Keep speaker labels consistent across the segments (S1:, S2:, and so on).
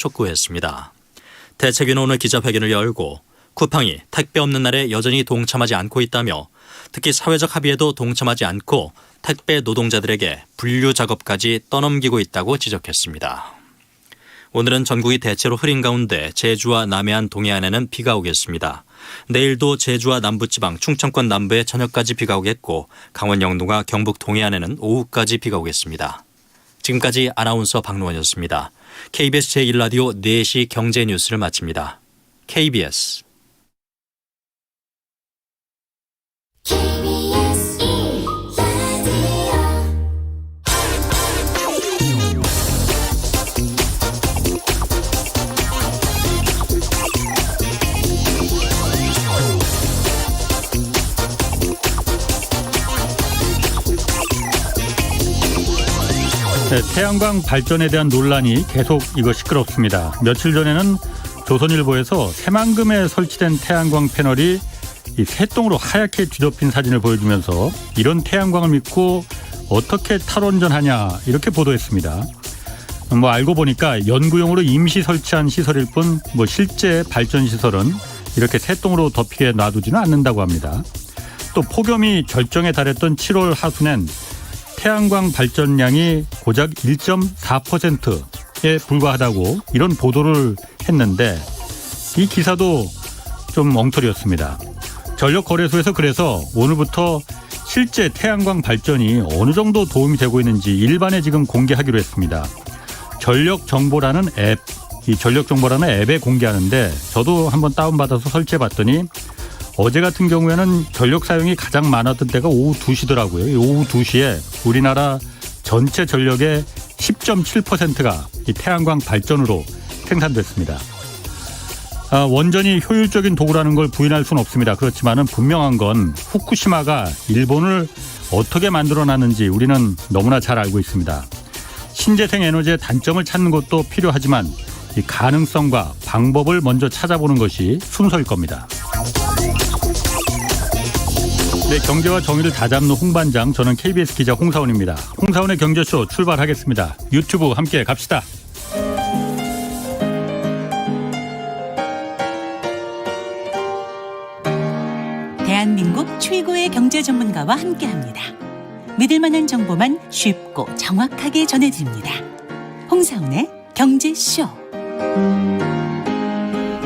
S1: 촉구했습니다. 대책위는 오늘 기자회견을 열고 쿠팡이 택배 없는 날에 여전히 동참하지 않고 있다며 특히 사회적 합의에도 동참하지 않고 택배 노동자들에게 분류 작업까지 떠넘기고 있다고 지적했습니다. 오늘은 전국이 대체로 흐린 가운데 제주와 남해안 동해안에는 비가 오겠습니다. 내일도 제주와 남부지방, 충청권 남부에 저녁까지 비가 오겠고 강원 영동과 경북 동해안에는 오후까지 비가 오겠습니다. 지금까지 아나운서 박노원이었습니다. KBS 제1라디오 4시 경제 뉴스를 마칩니다. KBS
S2: 네, 태양광 발전에 대한 논란이 계속 시끄럽습니다. 며칠 전에는 조선일보에서 새만금에 설치된 태양광 패널이 이 새똥으로 하얗게 뒤덮인 사진을 보여주면서 이런 태양광을 믿고 어떻게 탈원전하냐 이렇게 보도했습니다. 알고 보니까 연구용으로 임시 설치한 시설일 뿐 실제 발전 시설은 이렇게 새똥으로 덮이게 놔두지는 않는다고 합니다. 또 폭염이 절정에 달했던 7월 하순엔 태양광 발전량이 고작 1.4%에 불과하다고 이런 보도를 했는데 이 기사도 좀 엉터리였습니다. 전력거래소에서 그래서 오늘부터 실제 태양광 발전이 어느 정도 도움이 되고 있는지 일반에 지금 공개하기로 했습니다. 전력정보라는 앱, 이 전력정보라는 앱에 공개하는데 저도 한번 다운받아서 설치해봤더니 어제 같은 경우에는 전력 사용이 가장 많았던 때가 오후 2시더라고요. 오후 2시에 우리나라 전체 전력의 10.7%가 이 태양광 발전으로 생산됐습니다. 원전이 효율적인 도구라는 걸 부인할 수는 없습니다. 그렇지만은 분명한 건 후쿠시마가 일본을 어떻게 만들어놨는지 우리는 너무나 잘 알고 있습니다. 신재생 에너지의 단점을 찾는 것도 필요하지만 이 가능성과 방법을 먼저 찾아보는 것이 순서일 겁니다. 네, 경제와 정의를 다잡는 홍반장, 저는 KBS 기자 홍사원입니다. 홍사원의 경제쇼 출발하겠습니다. 유튜브 함께 갑시다.
S3: 대한민국 최고의 경제 전문가와 함께합니다. 믿을 만한 정보만 쉽고 정확하게 전해드립니다. 홍사원의 경제쇼.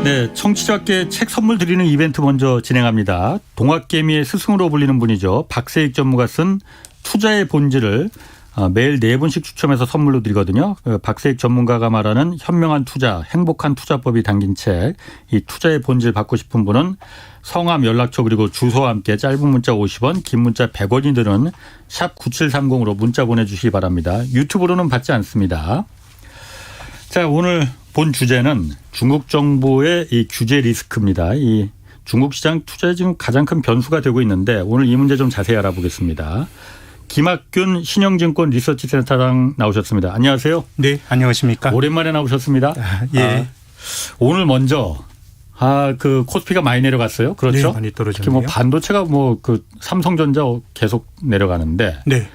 S2: 네, 청취자께 책 선물 드리는 이벤트 먼저 진행합니다. 동학개미의 스승으로 불리는 분이죠. 박세익 전무가 쓴 투자의 본질을 매일 4분씩 추첨해서 선물로 드리거든요. 박세익 전문가가 말하는 현명한 투자, 행복한 투자법이 담긴 책, 이 투자의 본질 받고 싶은 분은 성함, 연락처 그리고 주소와 함께 짧은 문자 50원, 긴 문자 100원이 드는 샵 9730으로 문자 보내주시기 바랍니다. 유튜브로는 받지 않습니다. 자, 오늘 본 주제는 중국 정부의 이 규제 리스크입니다. 이 중국 시장 투자에 지금 가장 큰 변수가 되고 있는데 오늘 이 문제 좀 자세히 알아보겠습니다. 김학균 신영증권 리서치센터장 나오셨습니다. 안녕하세요.
S4: 네, 안녕하십니까.
S2: 오랜만에 나오셨습니다.
S4: 예.
S2: 오늘 먼저 그 코스피가 많이 내려갔어요. 그렇죠?
S4: 네, 많이 떨어졌네요.
S2: 특히 반도체가 그 삼성전자 계속 내려가는데.
S4: 네.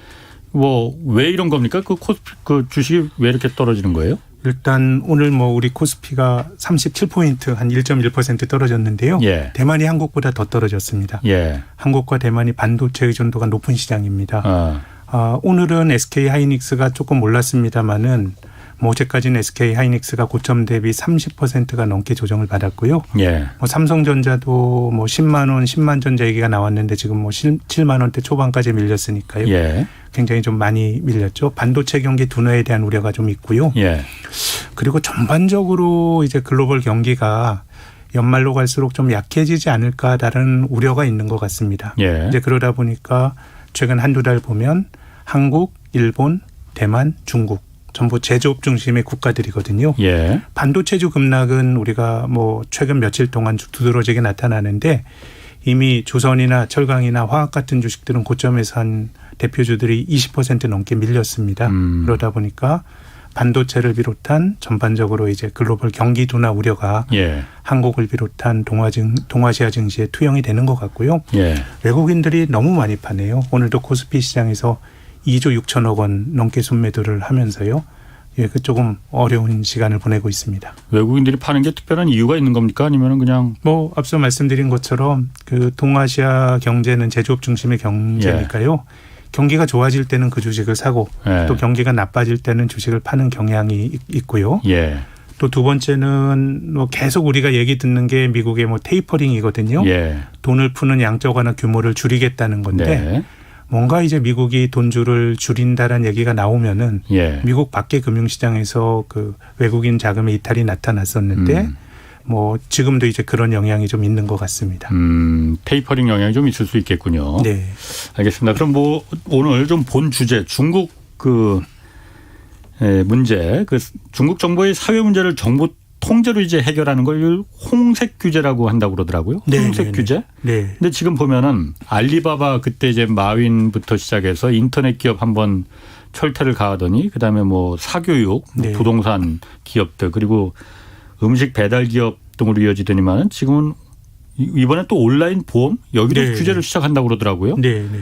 S2: 왜 이런 겁니까? 그 코스피 그 주식이 왜 이렇게 떨어지는 거예요?
S4: 일단 오늘 우리 코스피가 37포인트 한 1.1% 떨어졌는데요.
S2: 예.
S4: 대만이 한국보다 더 떨어졌습니다.
S2: 예.
S4: 한국과 대만이 반도체 의존도가 높은 시장입니다. 오늘은 SK하이닉스가 조금 올랐습니다마는 어제까지는 SK하이닉스가 고점 대비 30%가 넘게 조정을 받았고요.
S2: 예.
S4: 삼성전자도 10만 원, 10만 전자 얘기가 나왔는데 지금 7만 원대 초반까지 밀렸으니까요.
S2: 예.
S4: 굉장히 좀 많이 밀렸죠. 반도체 경기 둔화에 대한 우려가 좀 있고요.
S2: 예.
S4: 그리고 전반적으로 이제 글로벌 경기가 연말로 갈수록 좀 약해지지 않을까라는 우려가 있는 것 같습니다.
S2: 예.
S4: 이제 그러다 보니까 최근 한두 달 보면 한국, 일본, 대만, 중국 전부 제조업 중심의 국가들이거든요.
S2: 예.
S4: 반도체주 급락은 우리가 최근 며칠 동안 두드러지게 나타나는데 이미 조선이나 철강이나 화학 같은 주식들은 고점에서 한 대표주들이 20% 넘게 밀렸습니다. 그러다 보니까 반도체를 비롯한 전반적으로 이제 글로벌 경기 둔화 우려가
S2: 예.
S4: 한국을 비롯한 동아시아 증시에 투영이 되는 것 같고요.
S2: 예.
S4: 외국인들이 너무 많이 파네요. 오늘도 코스피 시장에서 2조 6천억 원 넘게 순매도를 하면서요. 예, 그 조금 어려운 시간을 보내고 있습니다.
S2: 외국인들이 파는 게 특별한 이유가 있는 겁니까? 아니면 그냥
S4: 뭐 앞서 말씀드린 것처럼 그 동아시아 경제는 제조업 중심의 경제니까요. 경기가 좋아질 때는 그 주식을 사고
S2: 예.
S4: 또 경기가 나빠질 때는 주식을 파는 경향이 있고요.
S2: 예.
S4: 또 두 번째는 뭐 계속 우리가 얘기 듣는 게 미국의 뭐 테이퍼링이거든요.
S2: 예.
S4: 돈을 푸는 양적완화 규모를 줄이겠다는 건데
S2: 네.
S4: 뭔가 이제 미국이 돈줄을 줄인다라는 얘기가 나오면은
S2: 예.
S4: 미국 밖의 금융시장에서 그 외국인 자금의 이탈이 나타났었는데 뭐 지금도 이제 그런 영향이 좀 있는 것 같습니다.
S2: 테이퍼링 영향이 좀 있을 수 있겠군요.
S4: 네.
S2: 알겠습니다. 그럼 뭐 오늘 좀 본 주제 중국 그 문제, 그 중국 정부의 사회 문제를 정부 통제로 이제 해결하는 걸 홍색 규제라고 한다고 그러더라고요.
S4: 네,
S2: 홍색
S4: 네,
S2: 규제.
S4: 네.
S2: 근데 지금 보면은 알리바바 그때 이제 마윈부터 시작해서 인터넷 기업 한번 철퇴를 가하더니 그다음에 뭐 사교육,
S4: 네.
S2: 부동산 기업들 그리고 음식 배달 기업 등으로 이어지더니만은 지금은 이번에 또 온라인 보험 여기도
S4: 네,
S2: 규제를
S4: 네.
S2: 시작한다고 그러더라고요.
S4: 네, 네.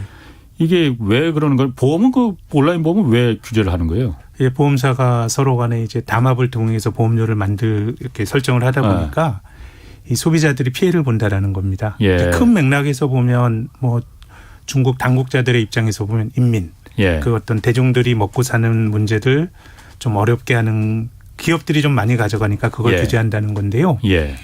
S2: 이게 왜 그러는 걸 보험은 그 온라인 보험은 왜 규제를 하는 거예요?
S4: 예, 보험사가 서로 간에 이제 담합을 통해서 보험료를 이렇게 설정을 하다 보니까 이 소비자들이 피해를 본다라는 겁니다.
S2: 예.
S4: 큰 맥락에서 보면 뭐 중국 당국자들의 입장에서 보면 인민,
S2: 예.
S4: 그 어떤 대중들이 먹고 사는 문제들 좀 어렵게 하는 기업들이 좀 많이 가져가니까 그걸
S2: 예.
S4: 규제한다는 건데요.
S2: 예.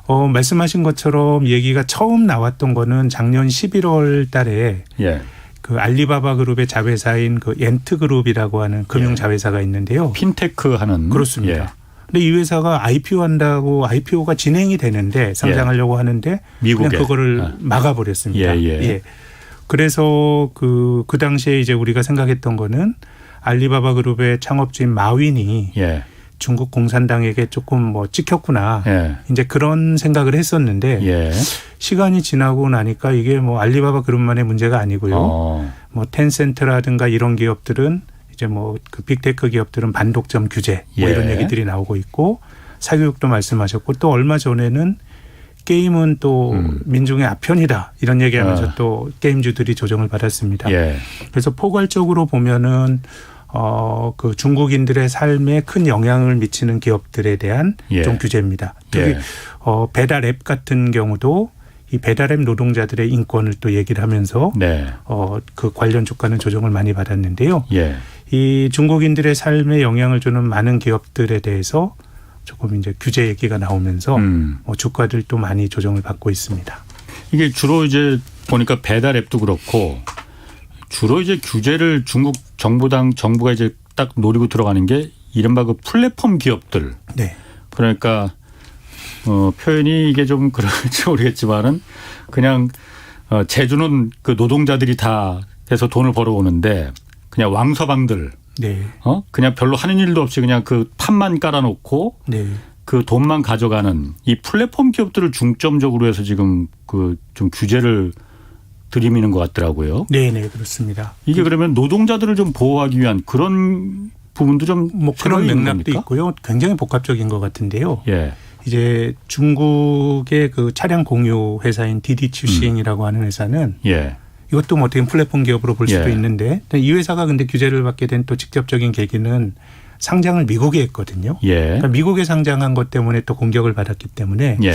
S4: 말씀하신 것처럼 얘기가 처음 나왔던 거는 작년 11월 달에
S2: 예.
S4: 그 알리바바 그룹의 자회사인 그 엔트 그룹이라고 하는 금융 자회사가 있는데요.
S2: 핀테크 하는.
S4: 그렇습니다.
S2: 예.
S4: 근데 이 회사가 IPO 한다고 IPO가 진행이 되는데 상장하려고 하는데
S2: 미국에.
S4: 그냥 그거를 막아버렸습니다.
S2: 예.
S4: 그래서 그 당시에 이제 우리가 생각했던 거는 알리바바 그룹의 창업주인 마윈이
S2: 예.
S4: 중국 공산당에게 조금 뭐 찍혔구나.
S2: 예.
S4: 이제 그런 생각을 했었는데
S2: 예.
S4: 시간이 지나고 나니까 이게 뭐 알리바바 그룹만의 문제가 아니고요. 뭐 텐센트라든가 이런 기업들은 이제 뭐 그 빅테크 기업들은 반독점 규제 뭐
S2: 예.
S4: 이런 얘기들이 나오고 있고 사교육도 말씀하셨고 또 얼마 전에는 게임은 또 민중의 아편이다 이런 얘기하면서 또 게임주들이 조정을 받았습니다.
S2: 예. 그래서
S4: 포괄적으로 보면은 그 중국인들의 삶에 큰 영향을 미치는 기업들에 대한
S2: 예.
S4: 좀 규제입니다. 특히
S2: 예.
S4: 배달 앱 같은 경우도 이 배달 앱 노동자들의 인권을 또 얘기를 하면서
S2: 네.
S4: 그 관련 주가는 조정을 많이 받았는데요.
S2: 예.
S4: 이 중국인들의 삶에 영향을 주는 많은 기업들에 대해서 조금 이제 규제 얘기가 나오면서 주가들도 많이 조정을 받고 있습니다.
S2: 이게 주로 이제 보니까 배달 앱도 그렇고 주로 이제 규제를 중국 정부가 이제 딱 노리고 들어가는 게 이른바 그 플랫폼 기업들.
S4: 네.
S2: 그러니까 표현이 이게 좀 그럴지 모르겠지만은 그냥 제주는 그 노동자들이 다 해서 돈을 벌어오는데 그냥 왕서방들
S4: 네.
S2: 그냥 별로 하는 일도 없이 그냥 그 판만 깔아놓고
S4: 네.
S2: 그 돈만 가져가는 이 플랫폼 기업들을 중점적으로 해서 지금 그 좀 규제를 들이미는 것 같더라고요.
S4: 네, 그렇습니다.
S2: 이게 그러면 노동자들을 좀 보호하기 위한 그런 부분도 좀
S4: 뭐 그런
S2: 생각이 있는
S4: 맥락도
S2: 겁니까?
S4: 있고요. 굉장히 복합적인 것 같은데요.
S2: 예.
S4: 이제 중국의 그 차량 공유 회사인 디디추싱이라고 하는 회사는
S2: 예.
S4: 이것도 뭐 어떻게 플랫폼 기업으로 볼 수도
S2: 예.
S4: 있는데 이 회사가 근데 규제를 받게 된 또 직접적인 계기는 상장을 미국에 했거든요.
S2: 예.
S4: 그러니까 미국에 상장한 것 때문에 또 공격을 받았기 때문에
S2: 예.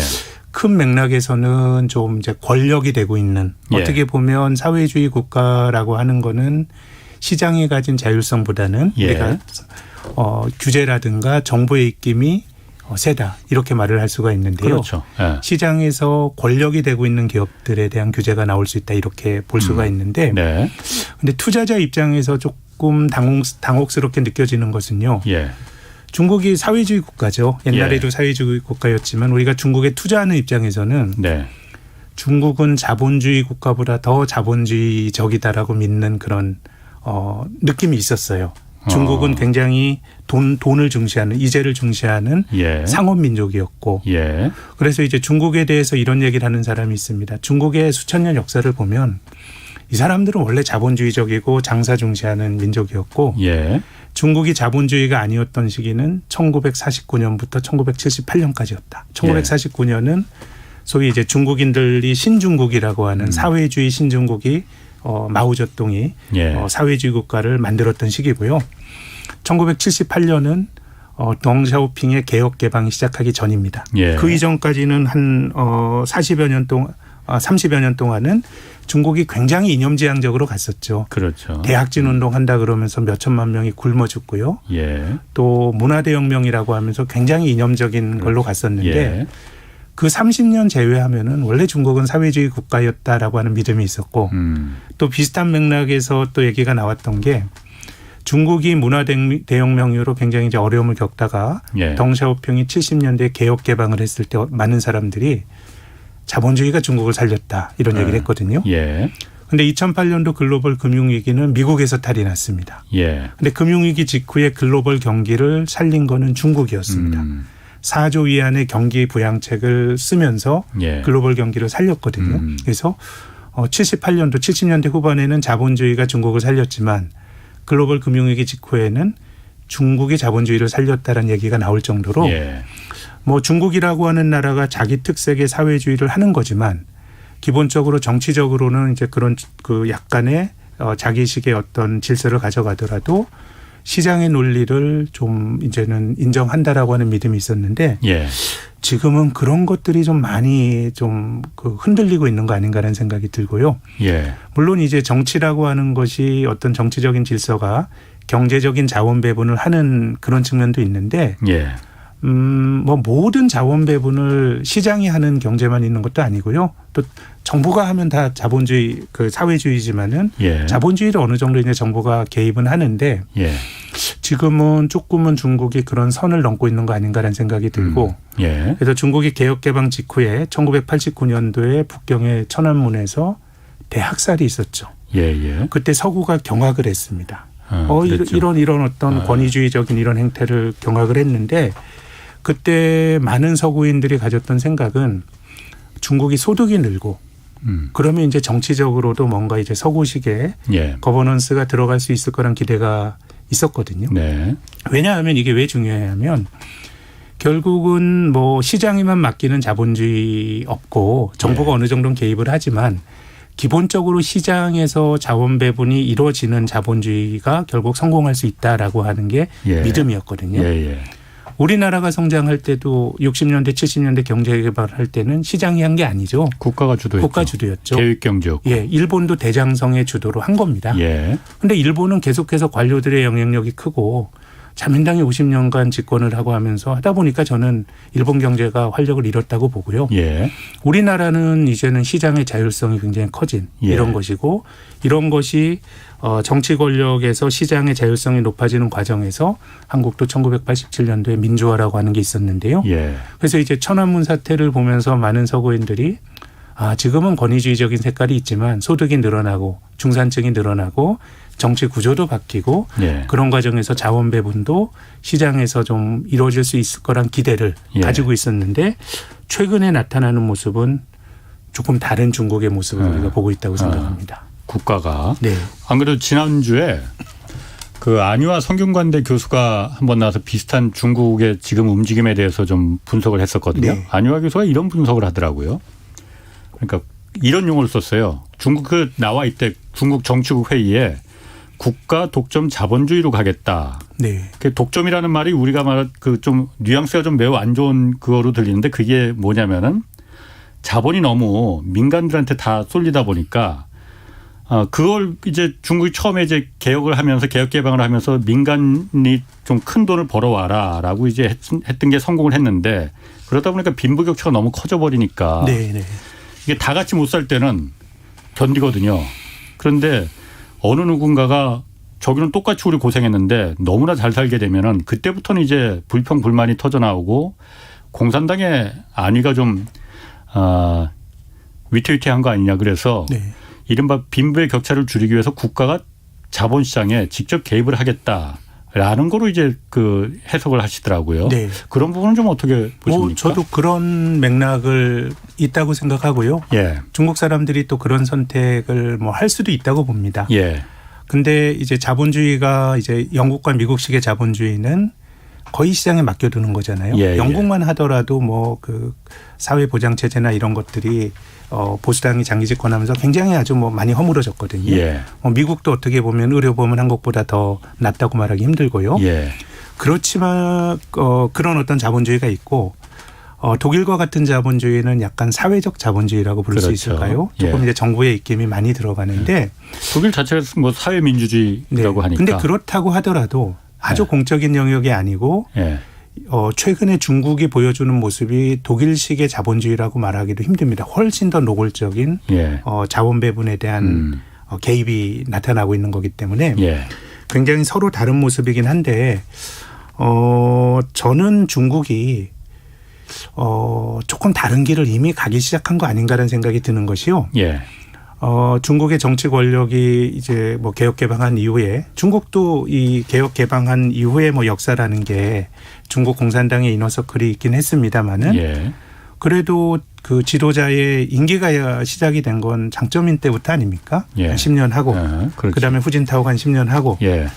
S4: 큰 맥락에서는 좀 이제 권력이 되고 있는
S2: 예.
S4: 어떻게 보면 사회주의 국가라고 하는 거는 시장이 가진 자율성보다는
S2: 예.
S4: 우리가 규제라든가 정보의 입김이 세다 이렇게 말을 할 수가 있는데요.
S2: 그렇죠. 예.
S4: 시장에서 권력이 되고 있는 기업들에 대한 규제가 나올 수 있다 이렇게 볼 수가 있는데
S2: 네.
S4: 근데 투자자 입장에서 조금 당혹스럽게 느껴지는 것은요.
S2: 예.
S4: 중국이 사회주의 국가죠. 옛날에도
S2: 예.
S4: 사회주의 국가였지만 우리가 중국에 투자하는 입장에서는
S2: 네.
S4: 중국은 자본주의 국가보다 더 자본주의적이다라고 믿는 그런 느낌이 있었어요. 중국은 굉장히 돈을 중시하는 이재를 중시하는
S2: 예.
S4: 상업 민족이었고
S2: 예.
S4: 그래서 이제 중국에 대해서 이런 얘기를 하는 사람이 있습니다. 중국의 수천 년 역사를 보면 이 사람들은 원래 자본주의적이고 장사 중시하는 민족이었고
S2: 예.
S4: 중국이 자본주의가 아니었던 시기는 1949년부터 1978년까지였다. 1949년은 소위 이제 중국인들이 신중국이라고 하는 사회주의 신중국이 마오쩌둥이
S2: 예.
S4: 사회주의 국가를 만들었던 시기고요. 1978년은 덩샤오핑의 개혁 개방이 시작하기 전입니다.
S2: 예.
S4: 그 이전까지는 한 40여 년 동안 30여 년 동안은 중국이 굉장히 이념지향적으로 갔었죠.
S2: 그렇죠.
S4: 대학진 운동한다 그러면서 몇 천만 명이 굶어 죽고요.
S2: 예.
S4: 또 문화대혁명이라고 하면서 굉장히 이념적인 걸로 갔었는데
S2: 예.
S4: 그 30년 제외하면은 원래 중국은 사회주의 국가였다라고 하는 믿음이 있었고 또 비슷한 맥락에서 또 얘기가 나왔던 게 중국이 문화대혁명 이후로 굉장히 이제 어려움을 겪다가
S2: 예.
S4: 덩샤오핑이 70년대에 개혁 개방을 했을 때 많은 사람들이 자본주의가 중국을 살렸다 이런 얘기를 했거든요.
S2: 예.
S4: 그런데 2008년도 글로벌 금융위기는 미국에서 탈이 났습니다.
S2: 예.
S4: 그런데 금융위기 직후에 글로벌 경기를 살린 거는 중국이었습니다. 4조 위안의 경기 부양책을 쓰면서
S2: 예.
S4: 글로벌 경기를 살렸거든요. 그래서 78년도 70년대 후반에는 자본주의가 중국을 살렸지만 글로벌 금융위기 직후에는 중국이 자본주의를 살렸다는 얘기가 나올 정도로
S2: 예.
S4: 뭐 중국이라고 하는 나라가 자기 특색의 사회주의를 하는 거지만 기본적으로 정치적으로는 이제 그런 그 약간의 자기식의 어떤 질서를 가져가더라도 시장의 논리를 좀 이제는 인정한다라고 하는 믿음이 있었는데
S2: 예.
S4: 지금은 그런 것들이 좀 많이 좀 그 흔들리고 있는 거 아닌가라는 생각이 들고요.
S2: 예.
S4: 물론 이제 정치라고 하는 것이 어떤 정치적인 질서가 경제적인 자원 배분을 하는 그런 측면도 있는데
S2: 예.
S4: 뭐 모든 자원 배분을 시장이 하는 경제만 있는 것도 아니고요. 또 정부가 하면 다 자본주의 그 사회주의지만은
S2: 예.
S4: 자본주의를 어느 정도 이제 정부가 개입은 하는데
S2: 예.
S4: 지금은 조금은 중국이 그런 선을 넘고 있는 거 아닌가라는 생각이 들고
S2: 예.
S4: 그래서 중국이 개혁 개방 직후에 1989년도에 북경의 천안문에서 대학살이 있었죠.
S2: 예. 예.
S4: 그때 서구가 경악을 했습니다.
S2: 그랬죠.
S4: 이런 어떤 권위주의적인 이런 행태를 경악을 했는데 그때 많은 서구인들이 가졌던 생각은 중국이 소득이 늘고 그러면 이제 정치적으로도 뭔가 이제 서구식의
S2: 예.
S4: 거버넌스가 들어갈 수 있을 거란 기대가 있었거든요.
S2: 네.
S4: 왜냐하면 이게 왜 중요하냐면 결국은 뭐 시장에만 맡기는 자본주의 없고 정부가
S2: 예.
S4: 어느 정도는 개입을 하지만 기본적으로 시장에서 자원 배분이 이루어지는 자본주의가 결국 성공할 수 있다라고 하는 게
S2: 예.
S4: 믿음이었거든요.
S2: 예.
S4: 우리나라가 성장할 때도 60년대 70년대 경제 개발할 때는 시장이 한 게 아니죠.
S2: 국가가 주도했죠.
S4: 국가 주도였죠.
S2: 계획 경제였고.
S4: 예, 일본도 대장성의 주도로 한 겁니다.
S2: 예.
S4: 그런데 일본은 계속해서 관료들의 영향력이 크고 자민당이 50년간 집권을 하고 하면서 하다 보니까 저는 일본 경제가 활력을 잃었다고 보고요.
S2: 예.
S4: 우리나라는 이제는 시장의 자율성이 굉장히 커진
S2: 예.
S4: 이런 것이고 이런 것이 정치 권력에서 시장의 자율성이 높아지는 과정에서 한국도 1987년도에 민주화라고 하는 게 있었는데요.
S2: 예.
S4: 그래서 이제 천안문 사태를 보면서 많은 서구인들이 지금은 권위주의적인 색깔이 있지만 소득이 늘어나고 중산층이 늘어나고 정치 구조도 바뀌고
S2: 예.
S4: 그런 과정에서 자원 배분도 시장에서 좀 이루어질 수 있을 거란 기대를
S2: 예.
S4: 가지고 있었는데 최근에 나타나는 모습은 조금 다른 중국의 모습을 우리가 보고 있다고 생각합니다.
S2: 국가가.
S4: 네.
S2: 안 그래도 지난주에 그 안유아 성균관대 교수가 한번 나와서 비슷한 중국의 지금 움직임에 대해서 좀 분석을 했었거든요.
S4: 네.
S2: 안유아 교수가 이런 분석을 하더라고요. 그러니까 이런 용어를 썼어요. 중국 나와 있대 중국 정치국 회의에 국가 독점 자본주의로 가겠다.
S4: 네.
S2: 그 독점이라는 말이 우리가 말한 그 좀 뉘앙스가 좀 매우 안 좋은 그거로 들리는데 그게 뭐냐면은 자본이 너무 민간들한테 다 쏠리다 보니까 그걸 이제 중국이 처음에 이제 개혁을 하면서 개혁 개방을 하면서 민간이 좀 큰 돈을 벌어와라라고 이제 했던 게 성공을 했는데 그러다 보니까 빈부격차가 너무 커져버리니까
S4: 네. 네.
S2: 이게 다 같이 못 살 때는 견디거든요. 그런데 어느 누군가가 저기는 똑같이 우리 고생했는데 너무나 잘 살게 되면은 그때부터는 이제 불평 불만이 터져 나오고 공산당의 안위가 좀 위태위태한 거 아니냐 그래서
S4: 네.
S2: 이른바 빈부의 격차를 줄이기 위해서 국가가 자본시장에 직접 개입을 하겠다라는 거로 이제 그 해석을 하시더라고요.
S4: 네.
S2: 그런 부분은 좀 어떻게 보십니까?
S4: 저도 그런 맥락을 있다고 생각하고요.
S2: 예.
S4: 중국 사람들이 또 그런 선택을 뭐 할 수도 있다고 봅니다.
S2: 예.
S4: 근데 이제 자본주의가 이제 영국과 미국식의 자본주의는 거의 시장에 맡겨두는 거잖아요.
S2: 예,
S4: 영국만 하더라도 뭐 그 사회 보장 체제나 이런 것들이 보수당이 장기 집권하면서 굉장히 아주 뭐 많이 허물어졌거든요.
S2: 예.
S4: 미국도 어떻게 보면 의료보험은 한국보다 더 낫다고 말하기 힘들고요.
S2: 예.
S4: 그렇지만 그런 어떤 자본주의가 있고 독일과 같은 자본주의는 약간 사회적 자본주의라고 부를 수
S2: 그렇죠.
S4: 있을까요? 조금
S2: 예.
S4: 이제 정부의 입김이 많이 들어가는데
S2: 독일 자체가 뭐 사회민주주의라고 하니까.
S4: 근데 그렇다고 하더라도 아주
S2: 네.
S4: 공적인 영역이 아니고
S2: 예.
S4: 최근에 중국이 보여주는 모습이 독일식의 자본주의라고 말하기도 힘듭니다. 훨씬 더 노골적인
S2: 예.
S4: 자원 배분에 대한 개입이 나타나고 있는 거기 때문에
S2: 예.
S4: 굉장히 서로 다른 모습이긴 한데 저는 중국이 조금 다른 길을 이미 가기 시작한 거 아닌가라는 생각이 드는 것이요.
S2: 예.
S4: 중국의 정치 권력이 이제 뭐 개혁 개방한 이후에 중국도 이 개혁 개방한 이후에 뭐 역사라는 게 중국 공산당의 이너서클이 있긴 했습니다만은
S2: 예.
S4: 그래도 그 지도자의 임기가 시작이 된 건 장점인 때부터 아닙니까?
S2: 예.
S4: 한 10년 하고
S2: 그렇죠.
S4: 그다음에 후진타오가 한 10년 하고
S2: 예.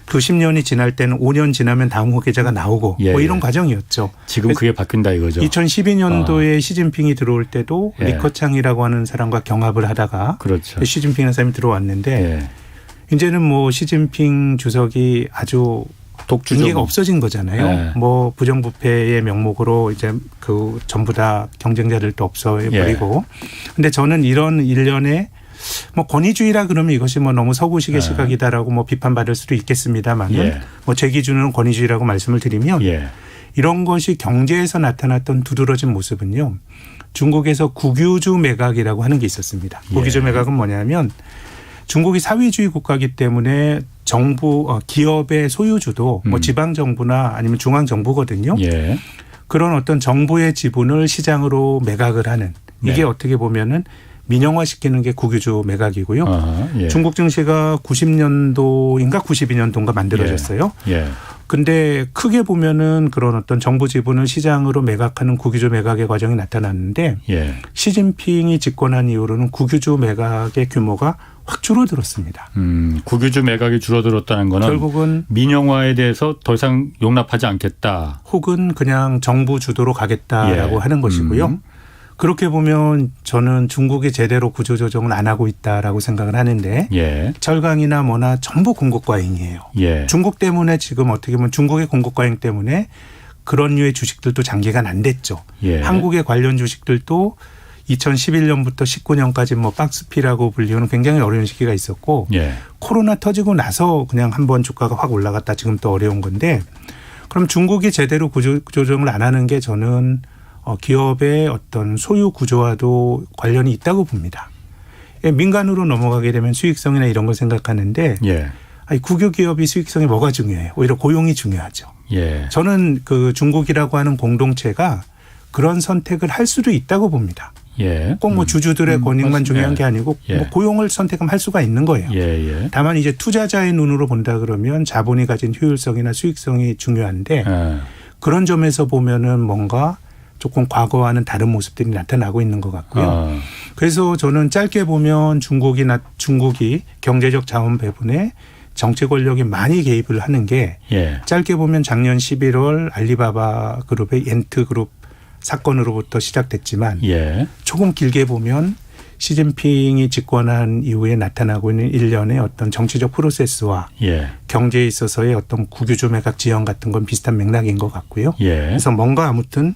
S4: 그 10년이 지날 때는 5년 지나면 다음 후계자가 나오고
S2: 예,
S4: 뭐 이런
S2: 예.
S4: 과정이었죠.
S2: 지금 그게 바뀐다 이거죠.
S4: 2012년도에 시진핑이 들어올 때도
S2: 예.
S4: 리커창이라고 하는 사람과 경합을 하다가
S2: 그렇죠.
S4: 시진핑이라는 사람이 들어왔는데
S2: 예.
S4: 이제는 뭐 시진핑 주석이 아주 독주기가 없어진 거잖아요.
S2: 예.
S4: 뭐 부정부패의 명목으로 이제 그 전부 다 경쟁자를 또 없애버리고. 근데 저는 이런 일련의 뭐 권위주의라 그러면 이것이 뭐 너무 서구식의 시각이다라고 뭐 비판받을 수도 있겠습니다만은
S2: 예.
S4: 뭐 제 기준으로는 권위주의라고 말씀을 드리면
S2: 예.
S4: 이런 것이 경제에서 나타났던 두드러진 모습은요. 중국에서 국유주 매각이라고 하는 게 있었습니다. 국유주
S2: 예.
S4: 매각은 뭐냐면 중국이 사회주의 국가이기 때문에 정부 기업의 소유주도 뭐 지방 정부나 아니면 중앙 정부거든요.
S2: 예. 그런
S4: 그런 어떤 정부의 지분을 시장으로 매각을 하는 이게
S2: 네.
S4: 어떻게 보면은 민영화시키는 게 국유주 매각이고요.
S2: 아하, 예.
S4: 중국 증시가 90년도인가 92년도인가 만들어졌어요.
S2: 예.
S4: 근데 크게 보면은 그런 어떤 정부 지분을 시장으로 매각하는 국유주 매각의 과정이 나타났는데
S2: 예.
S4: 시진핑이 집권한 이후로는 국유주 매각의 규모가 확 줄어들었습니다.
S2: 국유주 매각이 줄어들었다는 거는
S4: 결국은
S2: 민영화에 대해서 더 이상 용납하지 않겠다.
S4: 혹은 그냥 정부 주도로 가겠다라고
S2: 예.
S4: 하는 것이고요. 그렇게 보면 저는 중국이 제대로 구조조정을 안 하고 있다라고 생각을 하는데
S2: 예.
S4: 철강이나 뭐나 전부 공급과잉이에요.
S2: 예.
S4: 중국 때문에 지금 어떻게 보면 중국의 공급과잉 때문에 그런 류의 주식들도 장기간 안 됐죠.
S2: 예.
S4: 한국의 관련 주식들도 2011년부터 19년까지 뭐 박스피라고 불리우는 굉장히 어려운 시기가 있었고
S2: 예.
S4: 코로나 터지고 나서 그냥 한번 주가가 확 올라갔다 지금 또 어려운 건데 그럼 중국이 제대로 구조조정을 안 하는 게 저는 기업의 어떤 소유 구조와도 관련이 있다고 봅니다. 민간으로 넘어가게 되면 수익성이나 이런 걸 생각하는데
S2: 예.
S4: 아니, 국유 기업이 수익성이 뭐가 중요해요? 오히려 고용이 중요하죠.
S2: 예.
S4: 저는 그 중국이라고 하는 공동체가 그런 선택을 할 수도 있다고 봅니다.
S2: 예.
S4: 꼭 뭐 주주들의 권익만
S2: 맞습니다.
S4: 중요한 게 아니고
S2: 예.
S4: 뭐 고용을 선택하면 할 수가 있는 거예요.
S2: 예. 예.
S4: 다만 이제 투자자의 눈으로 본다 그러면 자본이 가진 효율성이나 수익성이 중요한데
S2: 예.
S4: 그런 점에서 보면은 뭔가 조금 과거와는 다른 모습들이 나타나고 있는 것 같고요. 그래서 저는 짧게 보면 중국이 경제적 자원 배분에 정치 권력이 많이 개입을 하는 게
S2: 예.
S4: 짧게 보면 작년 11월 알리바바 그룹의 엔트 그룹 사건으로부터 시작됐지만
S2: 예.
S4: 조금 길게 보면 시진핑이 집권한 이후에 나타나고 있는 일련의 어떤 정치적 프로세스와
S2: 예.
S4: 경제에 있어서의 어떤 국유주 매각 지형 같은 건 비슷한 맥락인 것 같고요.
S2: 예.
S4: 그래서 뭔가 아무튼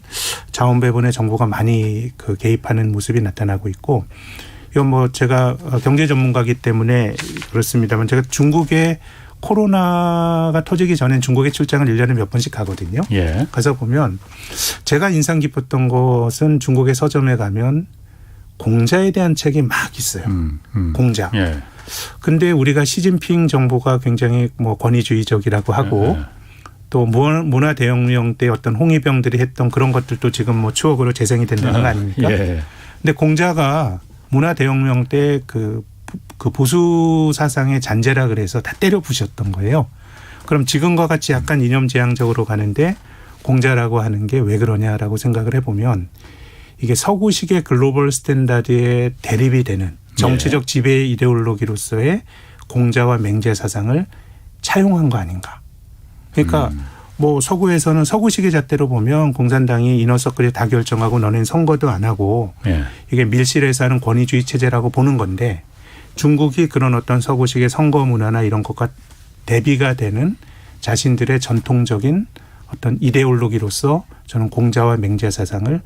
S4: 자원 배분에 정부가 많이 그 개입하는 모습이 나타나고 있고 이건 뭐 제가 경제 전문가이기 때문에 그렇습니다만 제가 중국에 코로나가 터지기 전엔 중국에 출장을 1년에 몇 번씩 가거든요.
S2: 예.
S4: 가서 보면 제가 인상 깊었던 것은 중국의 서점에 가면 공자에 대한 책이 막 있어요. 공자.
S2: 예.
S4: 근데 우리가 시진핑 정부가 굉장히 뭐 권위주의적이라고 하고 또 문화 대혁명 때 어떤 홍위병들이 했던 그런 것들도 지금 뭐 추억으로 재생이 된다는 거 아닙니까?
S2: 예.
S4: 근데 공자가 문화 대혁명 때 그 보수 사상의 잔재라 그래서 다 때려 부셨던 거예요. 그럼 지금과 같이 약간 이념지향적으로 가는데 공자라고 하는 게 왜 그러냐라고 생각을 해보면 이게 서구식의 글로벌 스탠다드에 대립이 되는 정치적 지배 이데올로기로서의 공자와 맹제 사상을 차용한 거 아닌가. 그러니까 뭐 서구에서는 서구식의 잣대로 보면 공산당이 이너서클이 다 결정하고 너네는 선거도 안 하고
S2: 예.
S4: 이게 밀실에서 하는 권위주의 체제라고 보는 건데 중국이 그런 어떤 서구식의 선거 문화나 이런 것과 대비가 되는 자신들의 전통적인 어떤 이데올로기로서 저는 공자와 맹자 사상을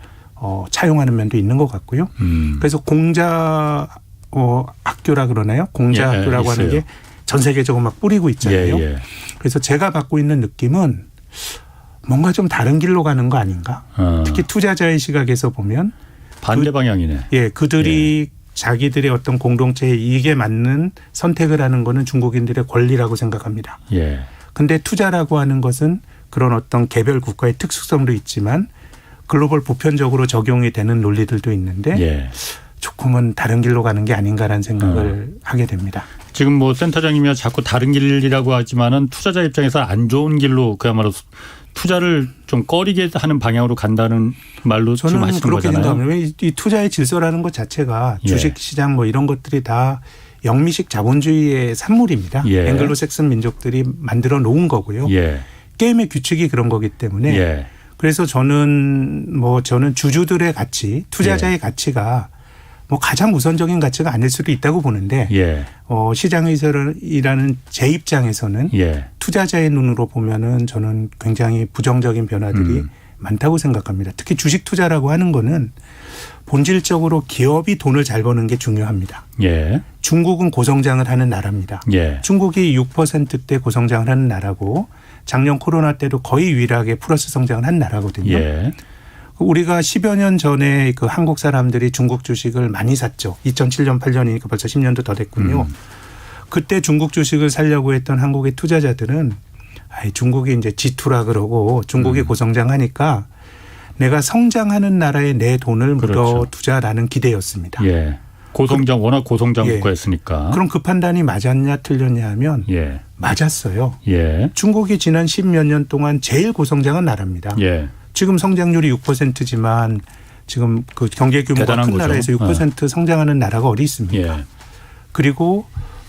S4: 차용하는 면도 있는 것 같고요. 그래서 공자 학교라 그러나요? 공자
S2: 예,
S4: 학교라고 하는
S2: 있어요.
S4: 게 전 세계적으로 막 뿌리고 있잖아요.
S2: 예, 예.
S4: 그래서 제가 갖고 있는 느낌은 뭔가 좀 다른 길로 가는 거 아닌가? 특히 투자자의 시각에서 보면
S2: 반대 방향이네.
S4: 예, 그들이 자기들의 어떤 공동체의 이익에 맞는 선택을 하는 거는 중국인들의 권리라고 생각합니다.
S2: 예.
S4: 근데 투자라고 하는 것은 그런 어떤 개별 국가의 특수성도 있지만 글로벌 보편적으로 적용이 되는 논리들도 있는데
S2: 예.
S4: 조금은 다른 길로 가는 게 아닌가라는 생각을 하게 됩니다.
S2: 지금 뭐 센터장님이 자꾸 다른 길이라고 하지만은 투자자 입장에서 안 좋은 길로 그야말로 투자를 좀 꺼리게 하는 방향으로 간다는 말로 지금
S4: 저는
S2: 하시는
S4: 그렇게
S2: 거잖아요.
S4: 생각합니다. 이 투자의 질서라는 것 자체가
S2: 예.
S4: 주식시장 뭐 이런 것들이 다 영미식 자본주의의 산물입니다.
S2: 예.
S4: 앵글로색슨 민족들이 만들어 놓은 거고요.
S2: 예.
S4: 게임의 규칙이 그런 거기 때문에
S2: 예.
S4: 그래서 저는 주주들의 가치, 투자자의 가치가 뭐 가장 우선적인 가치가 아닐 수도 있다고 보는데
S2: 예.
S4: 시장에서 일하는 제 입장에서는
S2: 예.
S4: 투자자의 눈으로 보면은 저는 굉장히 부정적인 변화들이 많다고 생각합니다. 특히 주식 투자라고 하는 거는 본질적으로 기업이 돈을 잘 버는 게 중요합니다.
S2: 예.
S4: 중국은 고성장을 하는 나라입니다.
S2: 예.
S4: 중국이 6%대 고성장을 하는 나라고 작년 코로나 때도 거의 유일하게 플러스 성장을 한 나라거든요.
S2: 예.
S4: 우리가 10여 년 전에 그 한국 사람들이 중국 주식을 많이 샀죠. 2007년, 8년이니까 벌써 10년도 더 됐군요. 그때 중국 주식을 사려고 했던 한국의 투자자들은 중국이 이제 G2라 그러고 중국이 고성장하니까 내가 성장하는 나라에 내 돈을 묻어
S2: 그렇죠.
S4: 두자라는 기대였습니다.
S2: 예. 고성장 워낙 고성장
S4: 예.
S2: 국가였으니까.
S4: 그럼 그 판단이 맞았냐 틀렸냐 하면
S2: 예.
S4: 맞았어요.
S2: 예.
S4: 중국이 지난 10몇 년 동안 제일 고성장한 나라입니다.
S2: 예.
S4: 지금 성장률이 6%지만 지금 그 경제 규모가
S2: 대단한
S4: 큰
S2: 거죠.
S4: 나라에서 6% 성장하는 나라가 어디 있습니까?
S2: 예.
S4: 그리고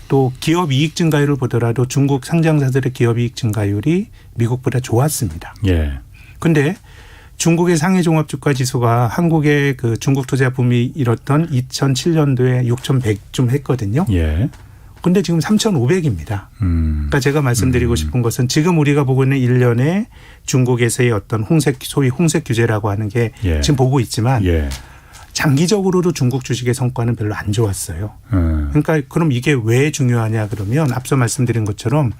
S4: 또 기업 이익 증가율을 보더라도 중국 상장사들의 기업 이익 증가율이 미국보다 좋았습니다.
S2: 예.
S4: 그런데 중국의 상해 종합주가 지수가 한국의 그 중국 투자 붐이 일었던 2007년도에 6,100좀 했거든요.
S2: 예.
S4: 근데 지금 3,500입니다. 그러니까 제가 말씀드리고 싶은 것은 지금 우리가 보고 있는 일련의 중국에서의 어떤 소위 홍색 규제라고 하는 게
S2: 예.
S4: 지금 보고 있지만
S2: 예.
S4: 장기적으로도 중국 주식의 성과는 별로 안 좋았어요. 그러니까 그럼 이게 왜 중요하냐 그러면 앞서 말씀드린 것처럼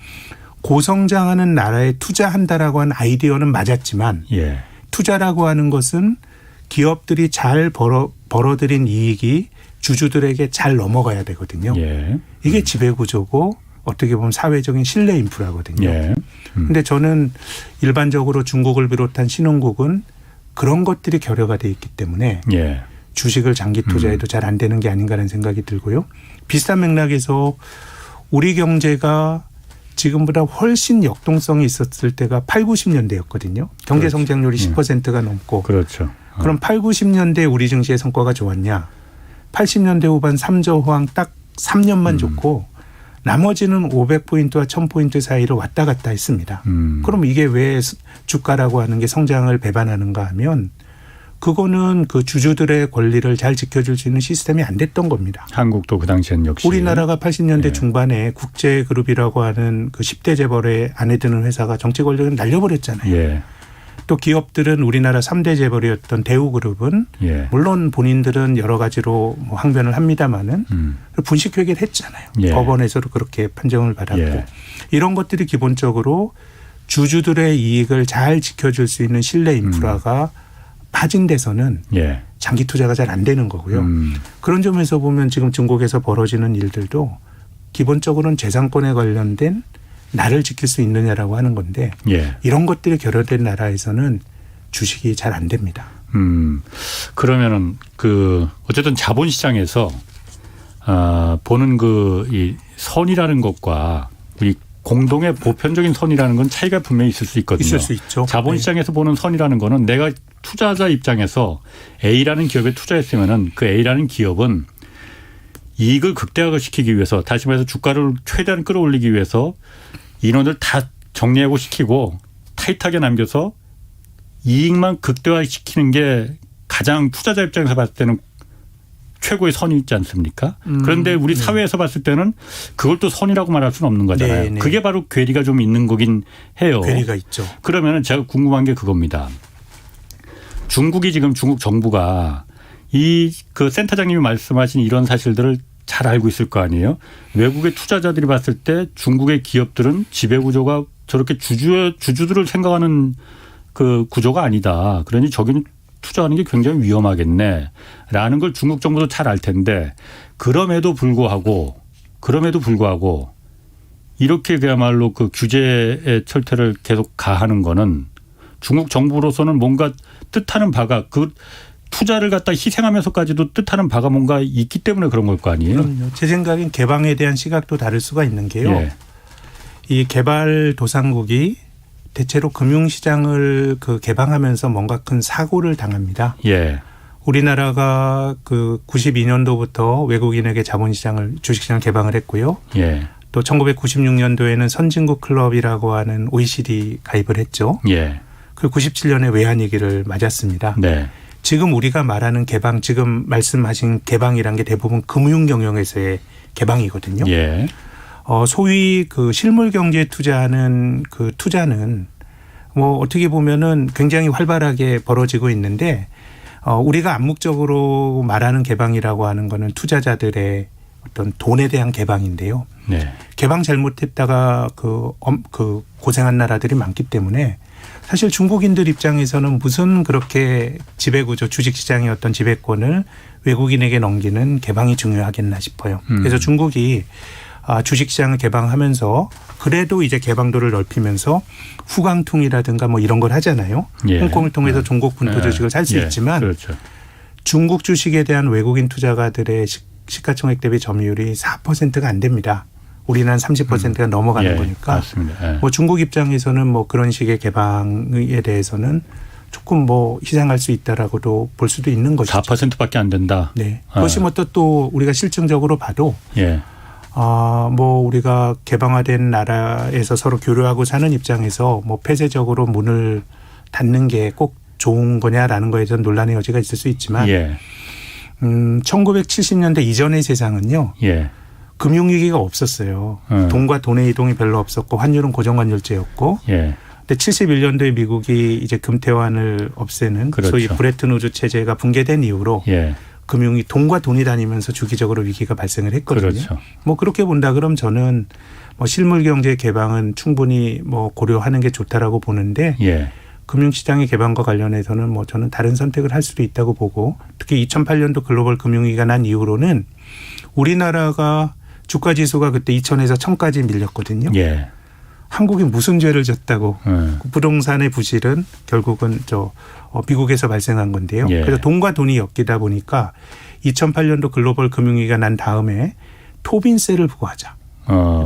S4: 고성장하는 나라에 투자한다라고 하는 아이디어는 맞았지만
S2: 예.
S4: 투자라고 하는 것은 기업들이 잘 벌어들인 이익이 주주들에게 잘 넘어가야 되거든요.
S2: 예.
S4: 이게 지배구조고 어떻게 보면 사회적인 신뢰 인프라거든요.
S2: 예.
S4: 그런데 저는 일반적으로 중국을 비롯한 신흥국은 그런 것들이 결여가 돼 있기 때문에
S2: 예.
S4: 주식을 장기 투자해도 잘 안 되는 게 아닌가라는 생각이 들고요. 비슷한 맥락에서 우리 경제가 지금보다 훨씬 역동성이 있었을 때가 8, 90년대였거든요. 경제
S2: 그렇죠.
S4: 성장률이 10%가 넘고.
S2: 그렇죠.
S4: 그럼 8, 90년대 우리 증시의 성과가 좋았냐. 80년대 후반 3조 호황 딱 3년만 좋고 나머지는 500포인트와 1000포인트 사이로 왔다 갔다 했습니다. 그럼 이게 왜 주가라고 하는 게 성장을 배반하는가 하면 그거는 그 주주들의 권리를 잘 지켜줄 수 있는 시스템이 안 됐던 겁니다.
S2: 한국도 그 당시엔 역시.
S4: 우리나라가 80년대
S2: 예.
S4: 중반에 국제그룹이라고 하는 그 10대 재벌에 안에 드는 회사가 정치 권력을 날려버렸잖아요.
S2: 예.
S4: 또 기업들은 우리나라 3대 재벌이었던 대우그룹은
S2: 예.
S4: 물론 본인들은 여러 가지로 뭐 항변을 합니다마는 분식회계를 했잖아요.
S2: 예.
S4: 법원에서도 그렇게 판정을 받았고
S2: 예.
S4: 이런 것들이 기본적으로 주주들의 이익을 잘 지켜줄 수 있는 신뢰 인프라가 빠진 데서는
S2: 예.
S4: 장기 투자가 잘 안 되는 거고요. 그런 점에서 보면 지금 중국에서 벌어지는 일들도 기본적으로는 재산권에 관련된 나를 지킬 수 있느냐라고 하는 건데
S2: 예.
S4: 이런 것들이 결여된 나라에서는 주식이 잘 안 됩니다.
S2: 그러면은 그 어쨌든 자본시장에서 보는 그 이 선이라는 것과 이 공동의 보편적인 선이라는 건 차이가 분명히 있을 수 있거든요.
S4: 있을 수 있죠.
S2: 자본시장에서 보는 선이라는 거는 내가 투자자 입장에서 A라는 기업에 투자했으면은 그 A라는 기업은 이익을 극대화시키기 위해서 다시 말해서 주가를 최대한 끌어올리기 위해서 인원을 다 정리하고 시키고 타이트하게 남겨서 이익만 극대화시키는 게 가장 투자자 입장에서 봤을 때는 최고의 선이 있지 않습니까? 그런데 우리 사회에서 봤을 때는 그걸 또 선이라고 말할 수는 없는 거잖아요.
S4: 네, 네.
S2: 그게 바로 괴리가 좀 있는 거긴 해요.
S4: 괴리가 있죠.
S2: 그러면 제가 궁금한 게 그겁니다. 중국 정부가 그 센터장님이 말씀하신 이런 사실들을 잘 알고 있을 거 아니에요. 외국의 투자자들이 봤을 때 중국의 기업들은 지배구조가 저렇게 주주들을 생각하는 그 구조가 아니다. 그러니 저기는 투자하는 게 굉장히 위험하겠네라는 걸 중국 정부도 잘 알 텐데 그럼에도 불구하고 이렇게 그야말로 그 규제의 철퇴를 계속 가하는 거는 중국 정부로서는 뭔가 뜻하는 바가 그 투자를 갖다 희생하면서까지도 뜻하는 바가 뭔가 있기 때문에 그런 걸 거 아니에요.
S4: 그럼요. 제 생각엔 개방에 대한 시각도 다를 수가 있는 게요.
S2: 예.
S4: 이 개발도상국이 대체로 금융시장을 개방하면서 뭔가 큰 사고를 당합니다.
S2: 예.
S4: 우리나라가 그 92년도부터 외국인에게 주식시장을 개방을 했고요.
S2: 예.
S4: 또 1996년도에는 선진국 클럽이라고 하는 OECD 가입을 했죠.
S2: 예.
S4: 그 97년에 외환위기를 맞았습니다.
S2: 네.
S4: 지금 우리가 말하는 개방, 지금 말씀하신 개방이란 게 대부분 금융경영에서의 개방이거든요.
S2: 예.
S4: 소위 그 실물 경제에 투자하는 그 투자는 뭐 어떻게 보면은 굉장히 활발하게 벌어지고 있는데 우리가 암묵적으로 말하는 개방이라고 하는 거는 투자자들의 어떤 돈에 대한 개방인데요.
S2: 네.
S4: 개방 잘못했다가 그 고생한 나라들이 많기 때문에 사실 중국인들 입장에서는 무슨 그렇게 지배구조 주식시장의 어떤 지배권을 외국인에게 넘기는 개방이 중요하겠나 싶어요. 그래서 중국이 주식시장을 개방하면서 그래도 이제 개방도를 넓히면서 후광통이라든가 뭐 이런 걸 하잖아요.
S2: 예.
S4: 홍콩을 통해서 중국 분토 주식을 살 수 있지만
S2: 그렇죠.
S4: 중국 주식에 대한 외국인 투자가들의 시가총액 대비 점유율이 4%가 안 됩니다. 우리는 한 30%가 넘어가는
S2: 예,
S4: 거니까.
S2: 맞습니다. 예.
S4: 뭐 중국 입장에서는 뭐 그런 식의 개방에 대해서는 조금 뭐 희생할 수 있다라고도 볼 수도 있는 것이죠.
S2: 4%밖에 안 된다.
S4: 네. 그것이 뭐 또 우리가 실증적으로 봐도
S2: 예.
S4: 뭐 우리가 개방화된 나라에서 서로 교류하고 사는 입장에서 뭐 폐쇄적으로 문을 닫는 게 꼭 좋은 거냐라는 거에 대한 논란의 여지가 있을 수 있지만
S2: 예.
S4: 1970년대 이전의 세상은요.
S2: 예.
S4: 금융위기가 없었어요. 돈과 돈의 이동이 별로 없었고 환율은 고정환율제였고
S2: 예.
S4: 근데 71년도에 미국이 이제 금태환을 없애는
S2: 그렇죠.
S4: 소위 브레튼 우즈 체제가 붕괴된 이후로
S2: 예.
S4: 금융이 돈과 돈이 다니면서 주기적으로 위기가 발생을 했거든요.
S2: 그렇죠.
S4: 뭐 그렇게 본다 그럼 저는 뭐 실물 경제 개방은 충분히 뭐 고려하는 게 좋다라고 보는데
S2: 예.
S4: 금융시장의 개방과 관련해서는 뭐 저는 다른 선택을 할 수도 있다고 보고 특히 2008년도 글로벌 금융위기가 난 이후로는 우리나라가 주가 지수가 그때 2000에서 1000까지 밀렸거든요.
S2: 예.
S4: 한국이 무슨 죄를 졌다고. 부동산의 부실은 결국은 미국에서 발생한 건데요.
S2: 예.
S4: 그래서 돈과 돈이 엮이다 보니까 2008년도 글로벌 금융위기가 난 다음에 토빈세를 부과하자.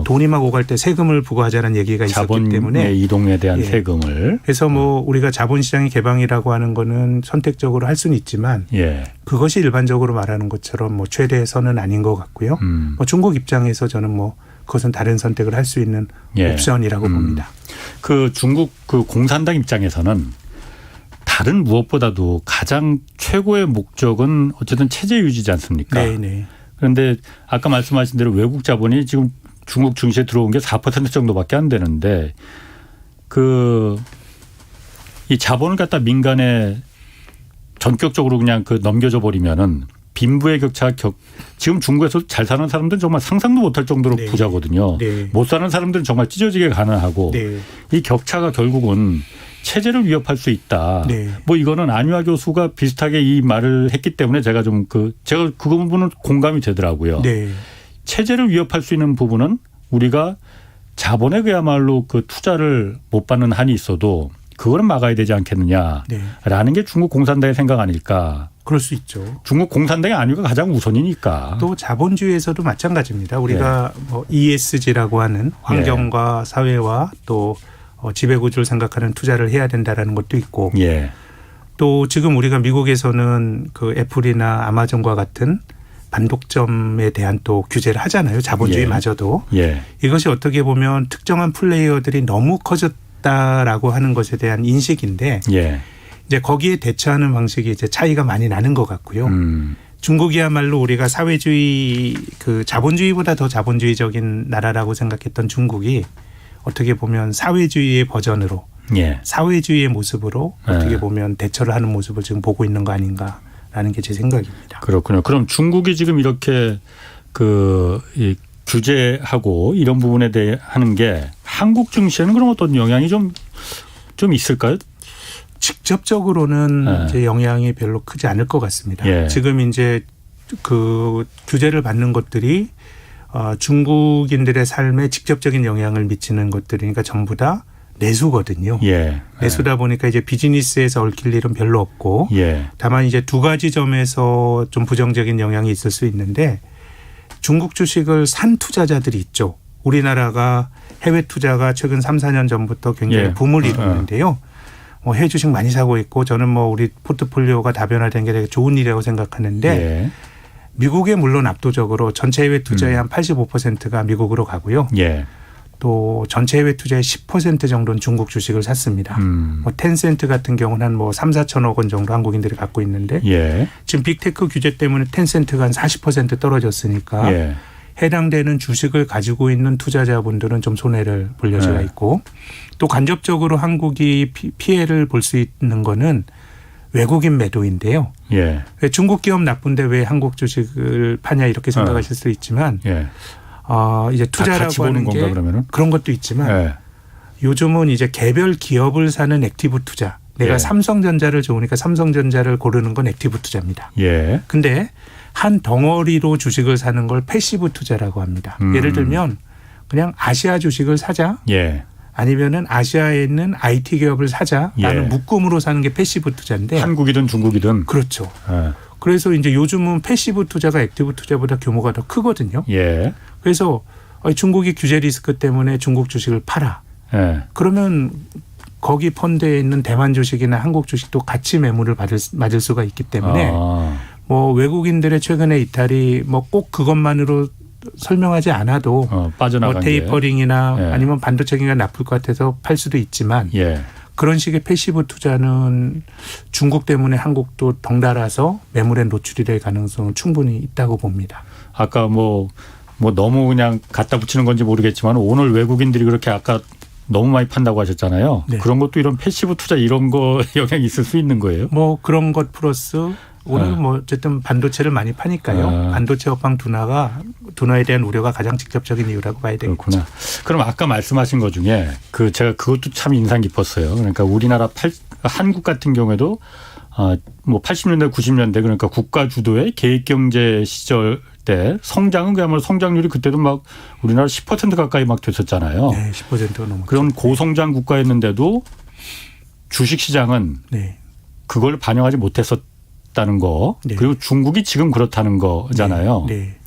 S4: 돈이 막 오갈 때 세금을 부과하자는 얘기가 있었기 때문에
S2: 자본의 이동에 대한
S4: 예.
S2: 세금을.
S4: 그래서 뭐 우리가 자본시장의 개방이라고 하는 거는 선택적으로 할 수는 있지만
S2: 예.
S4: 그것이 일반적으로 말하는 것처럼 뭐 최대선은 아닌 것 같고요. 뭐 중국 입장에서 저는 뭐 그것은 다른 선택을 할 수 있는
S2: 예.
S4: 옵션이라고 봅니다.
S2: 그 중국 그 공산당 입장에서는 다른 무엇보다도 가장 최고의 목적은 어쨌든 체제 유지지 않습니까?
S4: 네네.
S2: 그런데 아까 말씀하신 대로 외국 자본이 지금 중국 증시에 들어온 게 4% 정도밖에 안 되는데 이 자본을 갖다 민간에 전격적으로 그냥 넘겨줘 버리면은 빈부의 격차가 지금 중국에서 잘 사는 사람들은 정말 상상도 못할 정도로
S4: 네.
S2: 부자거든요.
S4: 네.
S2: 못 사는 사람들은 정말 찢어지게 가난하고
S4: 네.
S2: 이 격차가 결국은 체제를 위협할 수 있다.
S4: 네.
S2: 뭐 이거는 안유아 교수가 비슷하게 이 말을 했기 때문에 제가 좀 제가 그 부분은 공감이 되더라고요.
S4: 네.
S2: 체제를 위협할 수 있는 부분은 우리가 자본에 그야말로 그 투자를 못 받는 한이 있어도 그거는 막아야 되지 않겠느냐라는
S4: 네.
S2: 게 중국 공산당의 생각 아닐까.
S4: 그럴 수 있죠.
S2: 중국 공산당의 안위가 가장 우선이니까.
S4: 또 자본주의에서도 마찬가지입니다. 우리가 뭐 ESG라고 하는 환경과 사회와 또 지배구조를 생각하는 투자를 해야 된다라는 것도 있고
S2: 예.
S4: 또 지금 우리가 미국에서는 그 애플이나 아마존과 같은 반독점에 대한 또 규제를 하잖아요. 자본주의마저도.
S2: 예.
S4: 이것이 어떻게 보면 특정한 플레이어들이 너무 있다라고 하는 것에 대한 인식인데
S2: 예.
S4: 이제 거기에 대처하는 방식이 이제 차이가 많이 나는 것 같고요. 중국이야말로 우리가 사회주의 그 자본주의보다 더 자본주의적인 나라라고 생각했던 중국이 어떻게 보면 사회주의의 버전으로
S2: 예.
S4: 사회주의의 모습으로
S2: 네.
S4: 어떻게 보면 대처를 하는 모습을 지금 보고 있는 거 아닌가라는 게 제 생각입니다.
S2: 그렇군요. 그럼 중국이 지금 이렇게 이 규제하고 이런 부분에 대해 하는 게 한국 증시에는 그럼 어떤 영향이 좀 있을까요?
S4: 직접적으로는
S2: 네.
S4: 이제 영향이 별로 크지 않을 것 같습니다.
S2: 예.
S4: 지금 이제 그 규제를 받는 것들이 중국인들의 삶에 직접적인 영향을 미치는 것들이니까 전부 다 내수거든요.
S2: 예.
S4: 내수다 보니까 이제 비즈니스에서 얽힐 일은 별로 없고
S2: 예.
S4: 다만 이제 두 가지 점에서 좀 부정적인 영향이 있을 수 있는데 중국 주식을 산 투자자들이 있죠. 우리나라가 해외 투자가 최근 3, 4년 전부터 굉장히
S2: 예.
S4: 붐을 이루는데요. 뭐 해외 주식 많이 사고 있고 저는 뭐 우리 포트폴리오가 다변화된 게 되게 좋은 일이라고 생각하는데
S2: 예.
S4: 미국에 물론 압도적으로 전체 해외 투자의 한 85%가 미국으로 가고요.
S2: 예.
S4: 또 전체 해외 투자의 10% 정도는 중국 주식을 샀습니다. 뭐 텐센트 같은 경우는 한 뭐 3, 4천억 원 정도 한국인들이 갖고 있는데
S2: 예.
S4: 지금 빅테크 규제 때문에 텐센트가 한 40% 떨어졌으니까
S2: 예.
S4: 해당되는 주식을 가지고 있는 투자자분들은 좀 손해를 볼 여지가
S2: 네.
S4: 있고 또 간접적으로 한국이 피해를 볼 수 있는 거는 외국인 매도인데요.
S2: 예.
S4: 왜 중국 기업 나쁜데 왜 한국 주식을 파냐 이렇게 생각하실 수 있지만
S2: 예.
S4: 이제
S2: 다 같이
S4: 투자라고 하는
S2: 보는
S4: 게
S2: 건가 그러면은?
S4: 그런 것도 있지만
S2: 예.
S4: 요즘은 이제 개별 기업을 사는 액티브 투자. 내가
S2: 예.
S4: 삼성전자를 좋으니까 삼성전자를 고르는 건 액티브 투자입니다.
S2: 예.
S4: 근데 한 덩어리로 주식을 사는 걸 패시브 투자라고 합니다. 예를 들면 그냥 아시아 주식을 사자
S2: 예.
S4: 아니면은 아시아에 있는 IT 기업을 사자라는
S2: 예.
S4: 묶음으로 사는 게 패시브 투자인데
S2: 한국이든 중국이든.
S4: 그렇죠.
S2: 예.
S4: 그래서 이제 요즘은 패시브 투자가 액티브 투자보다 규모가 더 크거든요.
S2: 예.
S4: 그래서 중국이 규제 리스크 때문에 중국 주식을 팔아.
S2: 예.
S4: 그러면 거기 펀드에 있는 대만 주식이나 한국 주식도 같이 매물을 맞을 수가 있기 때문에 뭐 외국인들의 최근의 이탈이 뭐 꼭 그것만으로 설명하지 않아도
S2: 빠져나간
S4: 뭐 테이퍼링이나
S2: 예.
S4: 아니면 반도체기가 나쁠 것 같아서 팔 수도 있지만
S2: 예.
S4: 그런 식의 패시브 투자는 중국 때문에 한국도 덩달아서 매물에 노출이 될 가능성은 충분히 있다고 봅니다.
S2: 아까 뭐 너무 그냥 갖다 붙이는 건지 모르겠지만 오늘 외국인들이 그렇게 아까 너무 많이 판다고 하셨잖아요.
S4: 네.
S2: 그런 것도 이런 패시브 투자 이런 거 영향이 있을 수 있는 거예요?
S4: 뭐 그런 것 플러스 오늘 뭐 어쨌든 반도체를 많이 파니까요. 반도체 업황 둔화에 대한 우려가 가장 직접적인 이유라고 봐야 되겠죠.
S2: 그렇구나. 그럼 아까 말씀하신 것 중에 제가 그것도 참 인상 깊었어요. 그러니까 우리나라 한국 같은 경우에도 뭐 80년대 90년대 그러니까 국가 주도의 계획경제 시절 때 성장은 그야말로 성장률이 그때도 막 우리나라 10% 가까이 막 됐었잖아요.
S4: 네, 10%가 넘었죠.
S2: 그런 고성장 국가였는데도 주식시장은
S4: 네.
S2: 그걸 반영하지 못했었다는 거.
S4: 네.
S2: 그리고 중국이 지금 그렇다는 거잖아요.
S4: 네.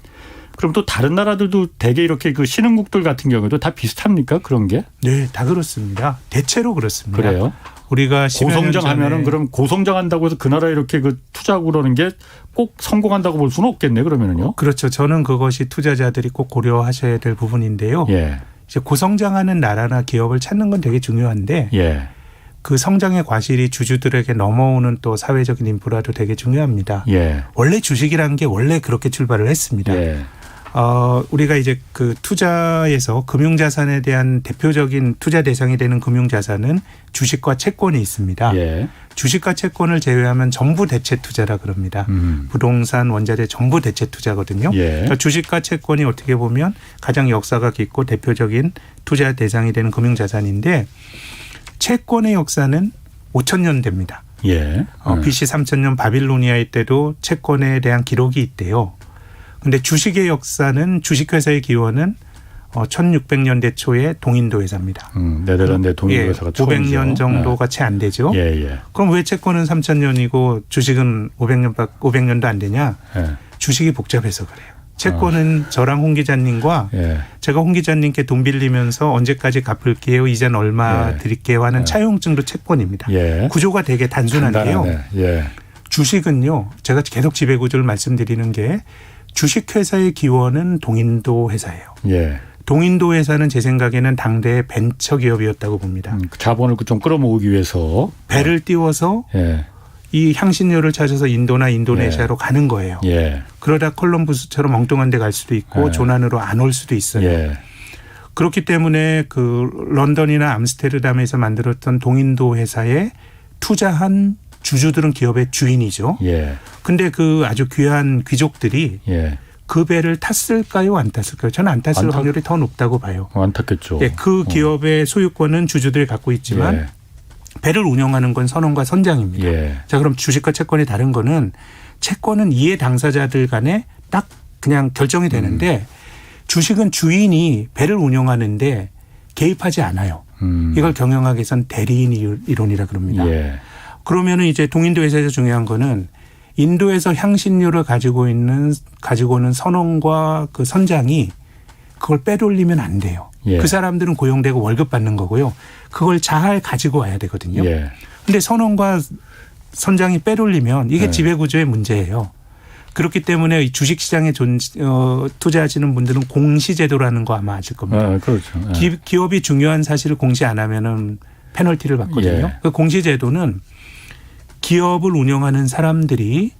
S2: 그럼 또 다른 나라들도 대개 이렇게 그 신흥국들 같은 경우도 다 비슷합니까? 그런 게?
S4: 네, 다 그렇습니다. 대체로 그렇습니다.
S2: 그래요?
S4: 우리가
S2: 고성장하면은 그럼 고성장한다고 해서 그 나라에 이렇게 그 투자하고 그러는 게 꼭 성공한다고 볼 수는 없겠네 그러면은요.
S4: 그렇죠. 저는 그것이 투자자들이 꼭 고려하셔야 될 부분인데요.
S2: 예.
S4: 이제 고성장하는 나라나 기업을 찾는 건 되게 중요한데
S2: 예.
S4: 그 성장의 과실이 주주들에게 넘어오는 또 사회적인 인프라도 되게 중요합니다.
S2: 예.
S4: 원래 주식이라는 게 원래 그렇게 출발을 했습니다.
S2: 예.
S4: 우리가 이제 그 투자에서 금융자산에 대한 대표적인 투자 대상이 되는 금융자산은 주식과 채권이 있습니다.
S2: 예.
S4: 주식과 채권을 제외하면 전부 대체 투자라 그럽니다. 부동산, 원자재 전부 대체 투자거든요.
S2: 예.
S4: 그러니까 주식과 채권이 어떻게 보면 가장 역사가 깊고 대표적인 투자 대상이 되는 금융자산인데 채권의 역사는 5,000년대입니다.
S2: 예.
S4: BC 3,000년 바빌로니아의 때도 채권에 대한 기록이 있대요. 근데 주식의 역사는 주식회사의 기원은 1600년대 초에 동인도 회사입니다.
S2: 네덜란드 동인도 회사가
S4: 500년 정도가 채 안 되죠.
S2: 예.
S4: 그럼 왜 채권은 3000년이고 주식은 500년도 안 되냐?
S2: 예.
S4: 주식이 복잡해서 그래요. 채권은 저랑 홍 기자님과
S2: 예.
S4: 제가 홍 기자님께 돈 빌리면서 언제까지 갚을게요, 이자는 얼마
S2: 예.
S4: 드릴게요 하는 차용증도 채권입니다.
S2: 예.
S4: 구조가 되게 단순한데요.
S2: 간단하네. 예.
S4: 주식은요. 제가 계속 지배구조를 말씀드리는 게 주식회사의 기원은 동인도 회사예요.
S2: 예.
S4: 동인도 회사는 제 생각에는 당대의 벤처 기업이었다고 봅니다.
S2: 자본을 좀 끌어모으기 위해서
S4: 배를 띄워서
S2: 예.
S4: 이 향신료를 찾아서 인도나 인도네시아로 가는 거예요.
S2: 예.
S4: 그러다 콜럼부스처럼 엉뚱한 데 갈 수도 있고
S2: 예.
S4: 조난으로 안 올 수도 있어요.
S2: 예.
S4: 그렇기 때문에 그 런던이나 암스테르담에서 만들었던 동인도 회사에 투자한 주주들은 기업의 주인이죠.
S2: 예.
S4: 근데 그 아주 귀한 귀족들이
S2: 예.
S4: 그 배를 탔을까요? 안 탔을까요? 저는 안 탔을 확률이 더 높다고 봐요.
S2: 안 탔겠죠.
S4: 예, 그 기업의 소유권은 주주들이 갖고 있지만
S2: 예.
S4: 배를 운영하는 건 선원과 선장입니다.
S2: 예.
S4: 자, 그럼 주식과 채권이 다른 거는 채권은 이해 당사자들 간에 딱 그냥 결정이 되는데 주식은 주인이 배를 운영하는데 개입하지 않아요. 이걸 경영학에선 대리인 이론이라 그럽니다.
S2: 예.
S4: 그러면은 이제 동인도 회사에서 중요한 거는 인도에서 향신료를 가지고 오는 선원과 그 선장이 그걸 빼돌리면 안 돼요.
S2: 예.
S4: 그 사람들은 고용되고 월급 받는 거고요. 그걸 잘 가지고 와야 되거든요.
S2: 예.
S4: 근데 선원과 선장이 빼돌리면 이게
S2: 네.
S4: 지배구조의 문제예요. 그렇기 때문에 이 주식시장에 투자하시는 분들은 공시제도라는 거 아마 아실 겁니다.
S2: 아, 그렇죠. 예.
S4: 기업이 중요한 사실을 공시 안 하면은 페널티를 받거든요.
S2: 예.
S4: 그 공시제도는 기업을 운영하는 사람들이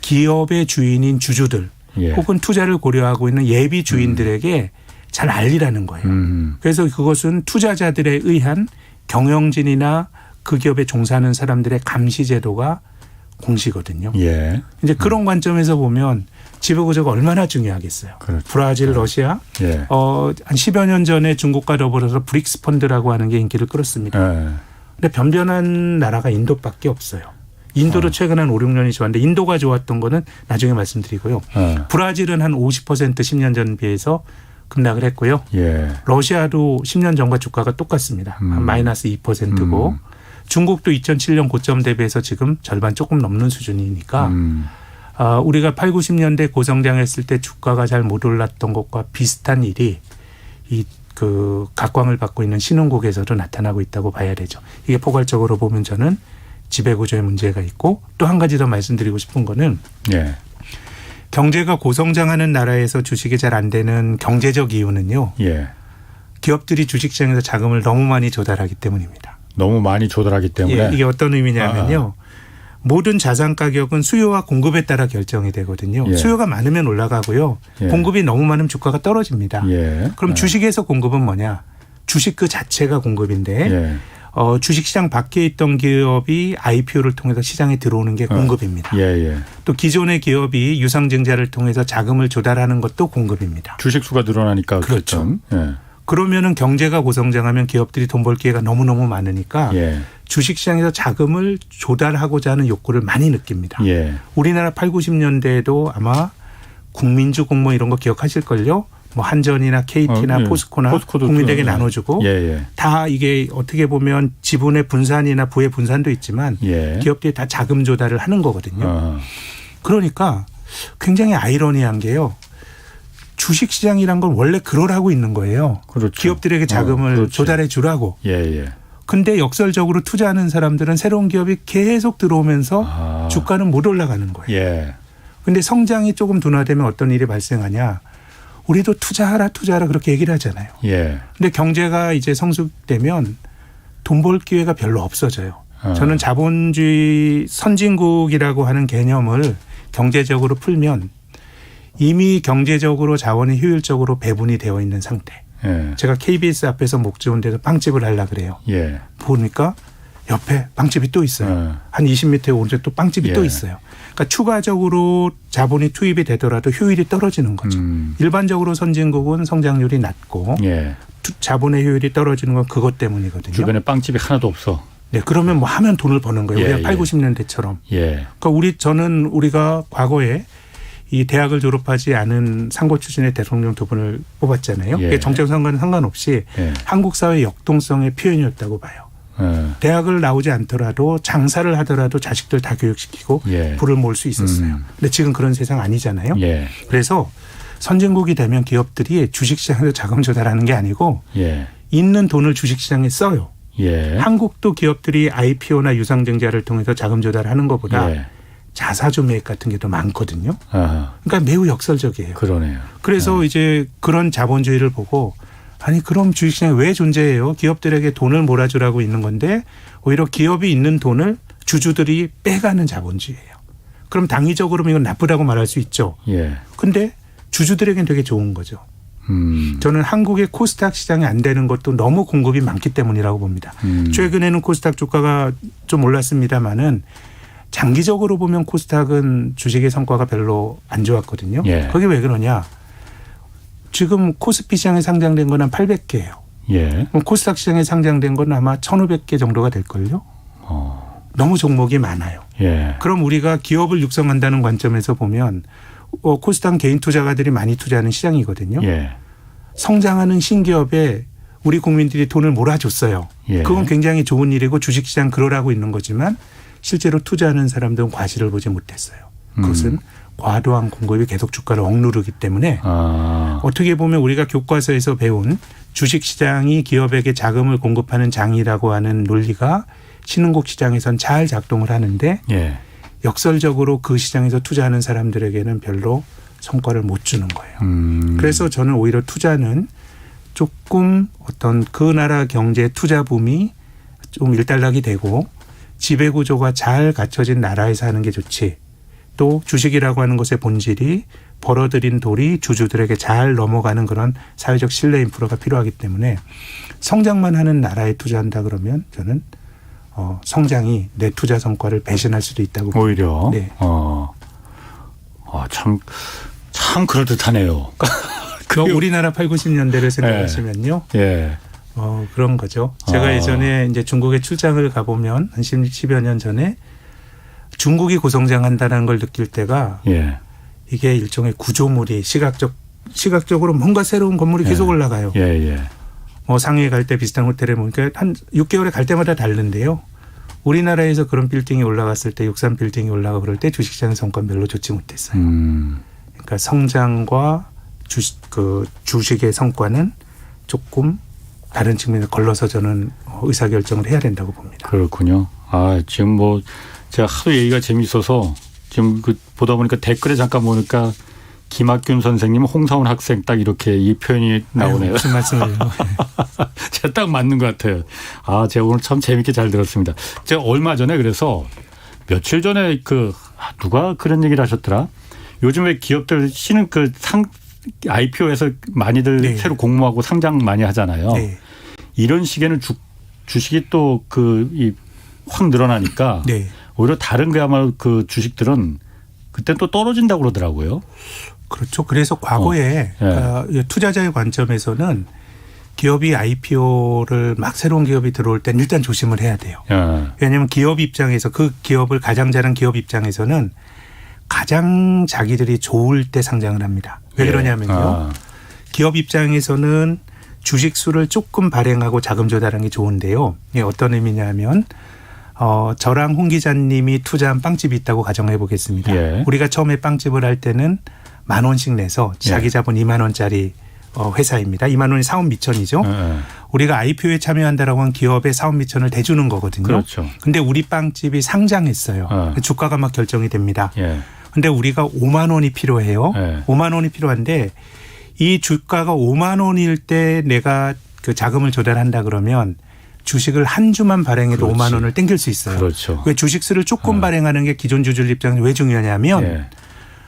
S4: 기업의 주인인 주주들
S2: 예.
S4: 혹은 투자를 고려하고 있는 예비 주인들에게 잘 알리라는 거예요. 그래서 그것은 투자자들에 의한 경영진이나 그 기업에 종사하는 사람들의 감시 제도가 공시거든요.
S2: 예.
S4: 이제 그런 관점에서 보면 지배구조가 얼마나 중요하겠어요.
S2: 그렇죠.
S4: 브라질, 러시아,
S2: 예.
S4: 한 10여 년 전에 중국과 더불어서 브릭스 펀드라고 하는 게 인기를 끌었습니다.
S2: 예.
S4: 근데 변변한 나라가 인도밖에 없어요. 인도도 최근 한 5, 6년이 좋았는데 인도가 좋았던 거는 나중에 말씀드리고요. 브라질은 한 50% 10년 전 비해서 급락을 했고요.
S2: 예.
S4: 러시아도 10년 전과 주가가 똑같습니다. 한 마이너스 2%고 중국도 2007년 고점 대비해서 지금 절반 조금 넘는 수준이니까 우리가 8, 90년대 고성장했을 때 주가가 잘 못 올랐던 것과 비슷한 일이 그 각광을 받고 있는 신흥국에서도 나타나고 있다고 봐야 되죠. 이게 포괄적으로 보면 저는 지배구조의 문제가 있고 또 한 가지 더 말씀드리고 싶은 거는
S2: 예.
S4: 경제가 고성장하는 나라에서 주식이 잘 안 되는 경제적 이유는요.
S2: 예.
S4: 기업들이 주식시장에서 자금을 너무 많이 조달하기 때문입니다.
S2: 너무 많이 조달하기 때문에
S4: 예, 이게 어떤 의미냐면요. 모든 자산 가격은 수요와 공급에 따라 결정이 되거든요.
S2: 예.
S4: 수요가 많으면 올라가고요.
S2: 예.
S4: 공급이 너무 많으면 주가가 떨어집니다.
S2: 예.
S4: 그럼 주식에서 공급은 뭐냐? 주식 그 자체가 공급인데
S2: 예.
S4: 주식시장 밖에 있던 기업이 IPO를 통해서 시장에 들어오는 게 공급입니다.
S2: 예. 예.
S4: 또 기존의 기업이 유상증자를 통해서 자금을 조달하는 것도 공급입니다.
S2: 주식 수가 늘어나니까
S4: 그렇죠.
S2: 예.
S4: 그러면은 경제가 고성장하면 기업들이 돈 벌 기회가 너무너무 많으니까
S2: 예.
S4: 주식시장에서 자금을 조달하고자 하는 욕구를 많이 느낍니다.
S2: 예.
S4: 우리나라 8, 90년대에도 아마 국민주 공모 이런 거 기억하실걸요? 뭐 한전이나 KT나
S2: 예.
S4: 포스코나
S2: 포스코도
S4: 국민에게
S2: 또,
S4: 나눠주고
S2: 예. 예.
S4: 다 이게 어떻게 보면 지분의 분산이나 부의 분산도 있지만
S2: 예.
S4: 기업들이 다 자금 조달을 하는 거거든요.
S2: 아.
S4: 그러니까 굉장히 아이러니한 게요. 주식시장이란 건 원래 그러라고 있는 거예요.
S2: 그렇죠.
S4: 기업들에게 자금을
S2: 그렇지.
S4: 조달해 주라고.
S2: 예. 예.
S4: 근데 역설적으로 투자하는 사람들은 새로운 기업이 계속 들어오면서 주가는 못 올라가는 거예요.
S2: 예.
S4: 근데 성장이 조금 둔화되면 어떤 일이 발생하냐. 우리도 투자하라 그렇게 얘기를 하잖아요.
S2: 예.
S4: 근데 경제가 이제 성숙되면 돈 벌 기회가 별로 없어져요. 저는 자본주의 선진국이라고 하는 개념을 경제적으로 풀면 이미 경제적으로 자원이 효율적으로 배분이 되어 있는 상태.
S2: 예.
S4: 제가 KBS 앞에서 목 좋은 데서 빵집을 하려고 그래요.
S2: 예.
S4: 보니까 옆에 빵집이 또 있어요. 한 20m에 오른쪽 또 빵집이
S2: 예.
S4: 또 있어요. 그러니까 추가적으로 자본이 투입이 되더라도 효율이 떨어지는 거죠. 일반적으로 선진국은 성장률이 낮고
S2: 예.
S4: 자본의 효율이 떨어지는 건 그것 때문이거든요.
S2: 주변에 빵집이 하나도 없어.
S4: 네, 그러면 뭐 하면 돈을 버는 거예요.
S2: 예,
S4: 우리가 8,
S2: 예.
S4: 90년대처럼.
S2: 예.
S4: 그러니까 우리가 과거에 이 대학을 졸업하지 않은 상고 출신의 대통령 두 분을 뽑았잖아요.
S2: 예.
S4: 그게 정책 선거는 상관없이
S2: 예.
S4: 한국 사회 역동성의 표현이었다고 봐요.
S2: 예.
S4: 대학을 나오지 않더라도 장사를 하더라도 자식들 다 교육시키고
S2: 예.
S4: 부를 모을 수 있었어요. 근데 지금 그런 세상 아니잖아요.
S2: 예.
S4: 그래서 선진국이 되면 기업들이 주식시장에서 자금 조달하는 게 아니고
S2: 예.
S4: 있는 돈을 주식시장에 써요.
S2: 예.
S4: 한국도 기업들이 IPO나 유상증자를 통해서 자금 조달하는 것보다
S2: 예.
S4: 자사주 매입 같은 게 더 많거든요.
S2: 아,
S4: 그러니까 매우 역설적이에요.
S2: 그러네요.
S4: 그래서 이제 그런 자본주의를 보고 아니 그럼 주식시장이 왜 존재해요? 기업들에게 돈을 몰아주라고 있는 건데 오히려 기업이 있는 돈을 주주들이 빼가는 자본주의예요. 그럼 당위적으로 이건 나쁘다고 말할 수 있죠.
S2: 예.
S4: 근데 주주들에겐 되게 좋은 거죠. 저는 한국의 코스닥 시장이 안 되는 것도 너무 공급이 많기 때문이라고 봅니다. 최근에는 코스닥 주가가 좀 올랐습니다마는 장기적으로 보면 코스닥은 주식의 성과가 별로 안 좋았거든요.
S2: 예.
S4: 그게 왜 그러냐. 지금 코스피 시장에 상장된 건 한 800개예요.
S2: 예.
S4: 그럼 코스닥 시장에 상장된 건 아마 1,500개 정도가 될걸요. 너무 종목이 많아요.
S2: 예.
S4: 그럼 우리가 기업을 육성한다는 관점에서 보면 코스닥 개인 투자가들이 많이 투자하는 시장이거든요.
S2: 예.
S4: 성장하는 신기업에 우리 국민들이 돈을 몰아줬어요.
S2: 예.
S4: 그건 굉장히 좋은 일이고 주식시장 그러라고 있는 거지만 실제로 투자하는 사람들은 과실을 보지 못했어요. 그것은 과도한 공급이 계속 주가를 억누르기 때문에 어떻게 보면 우리가 교과서에서 배운 주식시장이 기업에게 자금을 공급하는 장이라고 하는 논리가 신흥국 시장에선 잘 작동을 하는데
S2: 예.
S4: 역설적으로 그 시장에서 투자하는 사람들에게는 별로 성과를 못 주는 거예요. 그래서 저는 오히려 투자는 조금 어떤 그 나라 경제 투자 붐이 좀 일단락이 되고 지배구조가 잘 갖춰진 나라에서 하는 게 좋지. 또 주식이라고 하는 것의 본질이 벌어들인 돌이 주주들에게 잘 넘어가는 그런 사회적 신뢰 인프라가 필요하기 때문에 성장만 하는 나라에 투자한다 그러면 저는 성장이 내 투자 성과를 배신할 수도 있다고 봅니다.
S2: 오히려.
S4: 네.
S2: 참 그럴듯하네요.
S4: 우리나라 8, 90년대를 생각하시면요.
S2: 예.
S4: 그런 거죠. 제가 예전에 이제 중국에 출장을 가보면 한 10여 년 전에 중국이 고성장한다는 걸 느낄 때가
S2: 예.
S4: 이게 일종의 구조물이 시각적으로 뭔가 새로운 건물이 계속 올라가요.
S2: 예. 예.
S4: 상해에 갈 때 비슷한 호텔에 보니까 한 6개월에 갈 때마다 다른데요. 우리나라에서 그런 빌딩이 올라갔을 때 63 빌딩이 올라가 그럴 때 주식시장의 성과는 별로 좋지 못했어요. 그러니까 성장과 주식의 성과는 조금 다른 측면에 걸러서 저는 의사결정을 해야 된다고 봅니다.
S2: 그렇군요. 지금 뭐 제가 하도 얘기가 재미있어서 지금 보다 보니까 댓글에 잠깐 보니까 김학균 선생님, 홍사훈 학생 딱 이렇게 이 표현이 나오네요.
S4: 무슨 말씀이에요?
S2: 제가 딱 맞는 것 같아요. 제가 오늘 참 재밌게 잘 들었습니다. 제가 얼마 전에 그래서 며칠 전에 누가 그런 얘기를 하셨더라. 요즘에 기업들 IPO에서 많이들
S4: 네.
S2: 새로 공모하고 상장 많이 하잖아요.
S4: 네.
S2: 이런 시기에는 주식이 또 확 늘어나니까
S4: 네.
S2: 오히려 다른 그야말로 주식들은 그때 또 떨어진다고 그러더라고요.
S4: 그렇죠. 그래서 과거에 투자자의 관점에서는 기업이 IPO를 막 새로운 기업이 들어올 땐 일단 조심을 해야 돼요. 왜냐하면 기업 입장에서 그 기업을 가장 잘한 기업 입장에서는 가장 자기들이 좋을 때 상장을 합니다. 왜 그러냐면요. 기업 입장에서는 주식 수를 조금 발행하고 자금 조달하는 게 좋은데요. 이게 어떤 의미냐면 저랑 홍 기자님이 투자한 빵집이 있다고 가정해 보겠습니다. 우리가 처음에 빵집을 할 때는 10,000원씩 내서 자기 자본 2만 원짜리 회사입니다. 2만 원이 사업 미천이죠. 우리가 IPO에 참여한다라고 한 기업의 사업 미천을 대주는 거거든요.
S2: 그렇죠.
S4: 근데 우리 빵집이 상장했어요. 주가가 막 결정이 됩니다. 근데 우리가 5만 원이 필요해요. 5만 원이 필요한데 이 주가가 5만 원일 때 내가 그 자금을 조달한다 그러면 주식을 한 주만 발행해도 5만 원을 땡길 수 있어요.
S2: 그렇죠.
S4: 왜 주식수를 조금 발행하는 게 기존 주주들 입장에서 왜 중요하냐면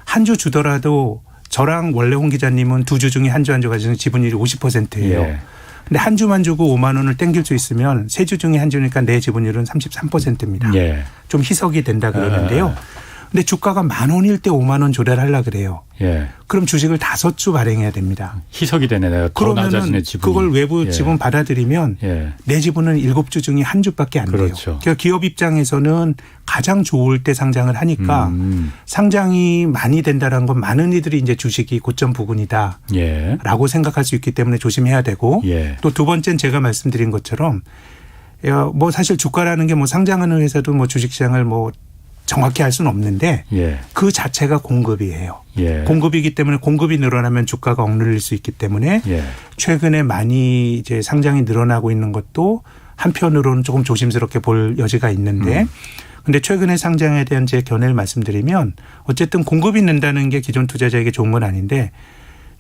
S4: 한 주 주더라도 저랑 원래 홍 기자님은 두 주 중에 한 주 가지고 지분율이 50%예요. 근데 한 주만 주고 5만 원을 땡길 수 있으면 세 주 중에 한 주니까 내 지분율은 33%입니다. 좀 희석이 된다 그러는데요. 근데 주가가 10,000원일 때 5만 원 조달하려 그래요. 그럼 주식을 5주 발행해야 됩니다.
S2: 희석이 되네. 내가 더 낮아지네 지분이.
S4: 그걸 외부 지분 받아들이면 내 지분은 7주 중에 한 주밖에 안 돼요.
S2: 그렇죠.
S4: 그러니까 기업 입장에서는 가장 좋을 때 상장을 하니까 상장이 많이 된다는 건 많은 이들이 이제 주식이 고점 부근이다라고 생각할 수 있기 때문에 조심해야 되고 또 두 번째는 제가 말씀드린 것처럼 뭐 사실 주가라는 게 뭐 상장하는 회사도 뭐 주식시장을 뭐 정확히 할 수는 없는데 그 자체가 공급이에요. 공급이기 때문에 공급이 늘어나면 주가가 억눌릴 수 있기 때문에 최근에 많이 이제 상장이 늘어나고 있는 것도 한편으로는 조금 조심스럽게 볼 여지가 있는데 근데 최근에 상장에 대한 제 견해를 말씀드리면 어쨌든 공급이 는다는 게 기존 투자자에게 좋은 건 아닌데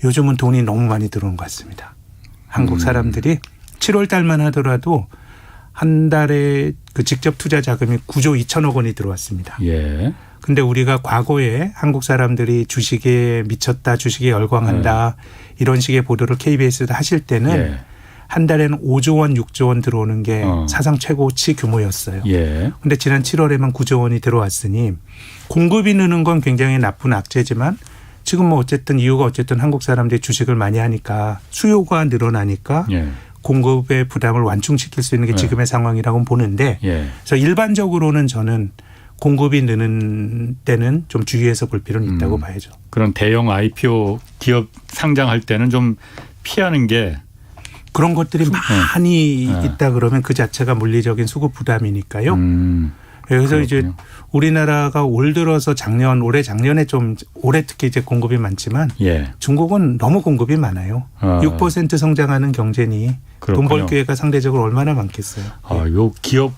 S4: 요즘은 돈이 너무 많이 들어온 것 같습니다. 한국 사람들이 7월 달만 하더라도 한 달에 그 직접 투자 자금이 9조 2천억 원이 들어왔습니다.
S2: 예.
S4: 근데 우리가 과거에 한국 사람들이 주식에 미쳤다, 주식에 열광한다 이런 식의 보도를 KBS에서 하실 때는
S2: 예.
S4: 한 달에는 5조 원, 6조 원 들어오는 게 사상 최고치 규모였어요.
S2: 예.
S4: 근데 지난 7월에만 9조 원이 들어왔으니 공급이 느는 건 굉장히 나쁜 악재지만 지금 뭐 어쨌든 이유가 어쨌든 한국 사람들이 주식을 많이 하니까 수요가 늘어나니까
S2: 예.
S4: 공급의 부담을 완충시킬 수 있는 게 지금의 상황이라고 보는데
S2: 예.
S4: 그래서 일반적으로는 저는 공급이 느는 때는 좀 주의해서 볼 필요는 있다고 봐야죠.
S2: 그런 대형 IPO 기업 상장할 때는 좀 피하는 게
S4: 그런 것들이 많이 있다 그러면 그 자체가 물리적인 수급 부담이니까요. 그래서
S2: 그렇군요.
S4: 이제 우리나라가 올 들어서 올해 작년에 좀 올해 특히 이제 공급이 많지만
S2: 예.
S4: 중국은 너무 공급이 많아요. 6% 성장하는 경제니 돈 벌
S2: 그렇군요.
S4: 기회가 상대적으로 얼마나 많겠어요.
S2: 요 기업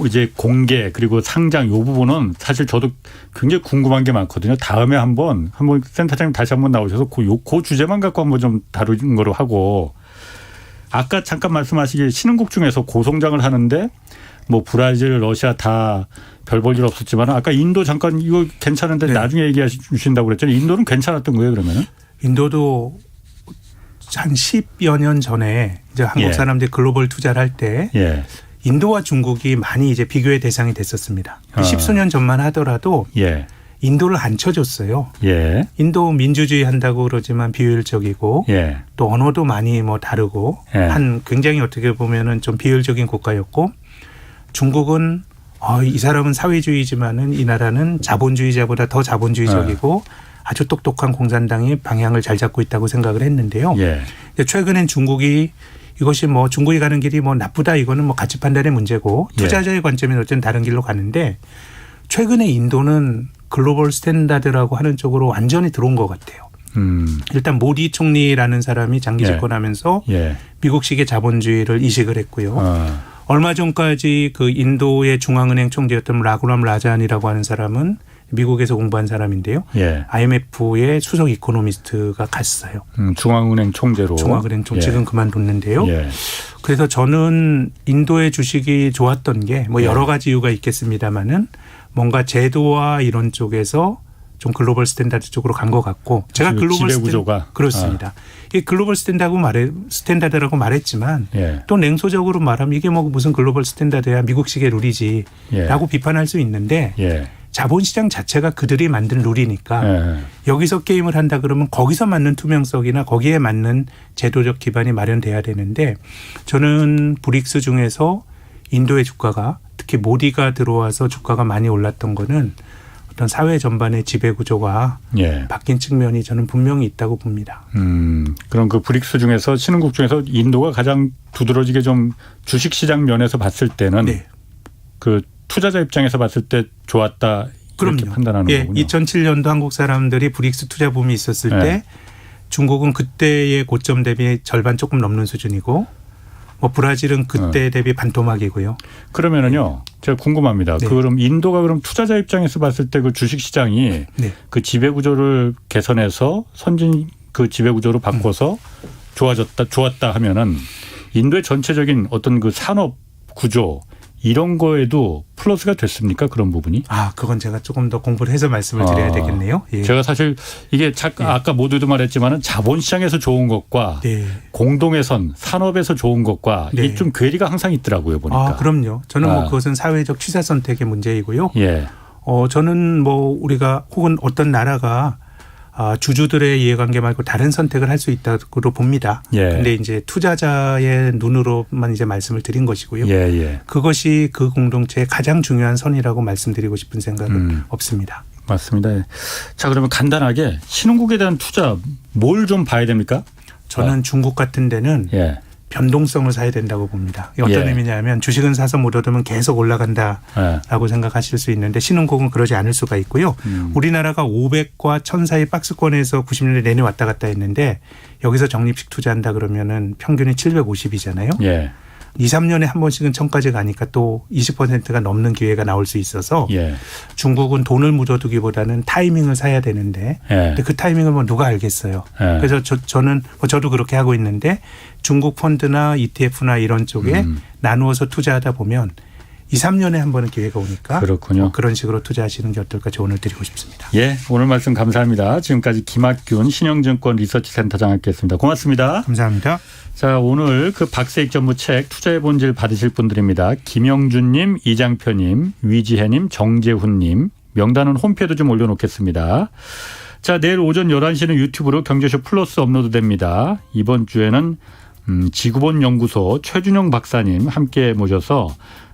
S2: 이제 공개 그리고 상장 요 부분은 사실 저도 굉장히 궁금한 게 많거든요. 다음에 한번 센터장님 다시 한번 나오셔서 그 주제만 갖고 한번 좀 다루는 거로 하고 아까 잠깐 말씀하시길 신흥국 중에서 고성장을 하는데 뭐 브라질, 러시아 다 별 볼 일 없었지만 아까 인도 잠깐 이거 괜찮은데
S4: 네.
S2: 나중에 얘기해 주신다고 그랬잖아요. 인도는 괜찮았던 거예요, 그러면은?
S4: 인도도 한 10여 년 전에 이제 한국
S2: 예.
S4: 사람들이 글로벌 투자를 할 때
S2: 예.
S4: 인도와 중국이 많이 이제 비교의 대상이 됐었습니다. 10수년 전만 하더라도
S2: 예.
S4: 인도를 안 쳐줬어요.
S2: 예.
S4: 인도 민주주의 한다고 그러지만 비효율적이고
S2: 예.
S4: 또 언어도 많이 뭐 다르고
S2: 예.
S4: 한 굉장히 어떻게 보면은 좀 비효율적인 국가였고 중국은 이 사람은 사회주의지만은 이 나라는 자본주의자보다 더 자본주의적이고 아주 똑똑한 공산당이 방향을 잘 잡고 있다고 생각을 했는데요.
S2: 예.
S4: 최근엔 중국이 이것이 뭐 중국이 가는 길이 뭐 나쁘다 이거는 뭐 가치 판단의 문제고 투자자의 관점에는 어쨌든 다른 길로 가는데 최근에 인도는 글로벌 스탠다드라고 하는 쪽으로 완전히 들어온 것 같아요. 일단 모디 총리라는 사람이 장기
S2: 예.
S4: 집권하면서
S2: 예.
S4: 미국식의 자본주의를 이식을 했고요. 얼마 전까지 그 인도의 중앙은행 총재였던 라구람 라잔이라고 하는 사람은 미국에서 공부한 사람인데요.
S2: 예.
S4: IMF의 수석 이코노미스트가 갔어요.
S2: 중앙은행 총재로.
S4: 중앙은행 총재는 그만뒀는데요.
S2: 예.
S4: 그래서 저는 인도의 주식이 좋았던 게 뭐 여러 가지 이유가 있겠습니다마는 뭔가 제도와 이런 쪽에서 좀 글로벌 스탠다드 쪽으로 간 것 같고 제가 글로벌
S2: 지배구조가
S4: 그렇습니다. 이 글로벌 스탠다드라고 말했지만
S2: 예.
S4: 또 냉소적으로 말하면 이게 뭐 무슨 글로벌 스탠다드야 미국식의 룰이지라고 비판할 수 있는데
S2: 예.
S4: 자본시장 자체가 그들이 만든 룰이니까
S2: 예.
S4: 여기서 게임을 한다 그러면 거기서 맞는 투명성이나 거기에 맞는 제도적 기반이 마련돼야 되는데 저는 브릭스 중에서 인도의 주가가 특히 모디가 들어와서 주가가 많이 올랐던 거는 어떤 사회 전반의 지배구조가
S2: 예.
S4: 바뀐 측면이 저는 분명히 있다고 봅니다.
S2: 그럼 그 브릭스 중에서 신흥국 중에서 인도가 가장 두드러지게 좀 주식시장 면에서 봤을 때는
S4: 네.
S2: 그 투자자 입장에서 봤을 때 좋았다 이렇게
S4: 그럼요.
S2: 판단하는
S4: 예,
S2: 거군요.
S4: 2007년도 한국 사람들이 브릭스 투자 붐이 있었을 때 중국은 그때의 고점 대비 절반 조금 넘는 수준이고 뭐 브라질은 그때 대비 반토막이고요.
S2: 그러면은요, 제가 궁금합니다.
S4: 네.
S2: 그럼 인도가 그럼 투자자 입장에서 봤을 때 그 주식 시장이
S4: 네.
S2: 그 지배 구조를 개선해서 선진 그 지배 구조로 바꿔서 좋았다 하면은 인도의 전체적인 어떤 그 산업 구조 이런 거에도 플러스가 됐습니까? 그런 부분이?
S4: 그건 제가 조금 더 공부를 해서 말씀을 드려야 되겠네요. 예.
S2: 제가 사실 이게 아까 모두도 말했지만은 자본시장에서 좋은 것과
S4: 네.
S2: 공동회선 산업에서 좋은 것과
S4: 네.
S2: 이게 좀 괴리가 항상 있더라고요 보니까.
S4: 그럼요. 저는 뭐 그것은 사회적 취사 선택의 문제이고요.
S2: 예.
S4: 저는 뭐 우리가 혹은 어떤 나라가 주주들의 이해관계 말고 다른 선택을 할 수 있다고 봅니다. 그런데 이제 투자자의 눈으로만 이제 말씀을 드린 것이고요.
S2: 예.
S4: 그것이 그 공동체의 가장 중요한 선이라고 말씀드리고 싶은 생각은 없습니다.
S2: 맞습니다. 자, 그러면 간단하게 신흥국에 대한 투자 뭘 좀 봐야 됩니까?
S4: 저는 중국 같은 데는 변동성을 사야 된다고 봅니다. 어떤 의미냐면 주식은 사서 못 얻으면 계속 올라간다라고 생각하실 수 있는데 신흥국은 그러지 않을 수가 있고요. 우리나라가 500과 1000 사이 박스권에서 90년대 내내 왔다 갔다 했는데 여기서 적립식 투자한다 그러면은 평균이 750이잖아요. 2, 3년에 한 번씩은 1000까지 가니까 또 20%가 넘는 기회가 나올 수 있어서
S2: 예.
S4: 중국은 돈을 묻어두기보다는 타이밍을 사야 되는데
S2: 예.
S4: 근데 그 타이밍을 뭐 누가 알겠어요.
S2: 예.
S4: 그래서 저는 저도 그렇게 하고 있는데 중국 펀드나 ETF나 이런 쪽에 나누어서 투자하다 보면 2, 3년에 한 번은 기회가 오니까
S2: 그렇군요.
S4: 그런 식으로 투자하시는 게 어떨까 조언을 드리고 싶습니다.
S2: 예, 오늘 말씀 감사합니다. 지금까지 김학균 신영증권 리서치센터장 함께했습니다. 고맙습니다.
S4: 감사합니다.
S2: 자, 오늘 그 박세익 전무 책 투자의 본질 받으실 분들입니다. 김영준님, 이장표님, 위지혜님, 정재훈님. 명단은 홈페이지에 좀 올려놓겠습니다. 자, 내일 오전 11시는 유튜브로 경제쇼 플러스 업로드됩니다. 이번 주에는 지구본 연구소 최준영 박사님 함께 모셔서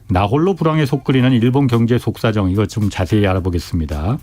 S2: 나홀로 불황에 속 끓이는 일본 경제 속사정 이것 좀 자세히 알아보겠습니다.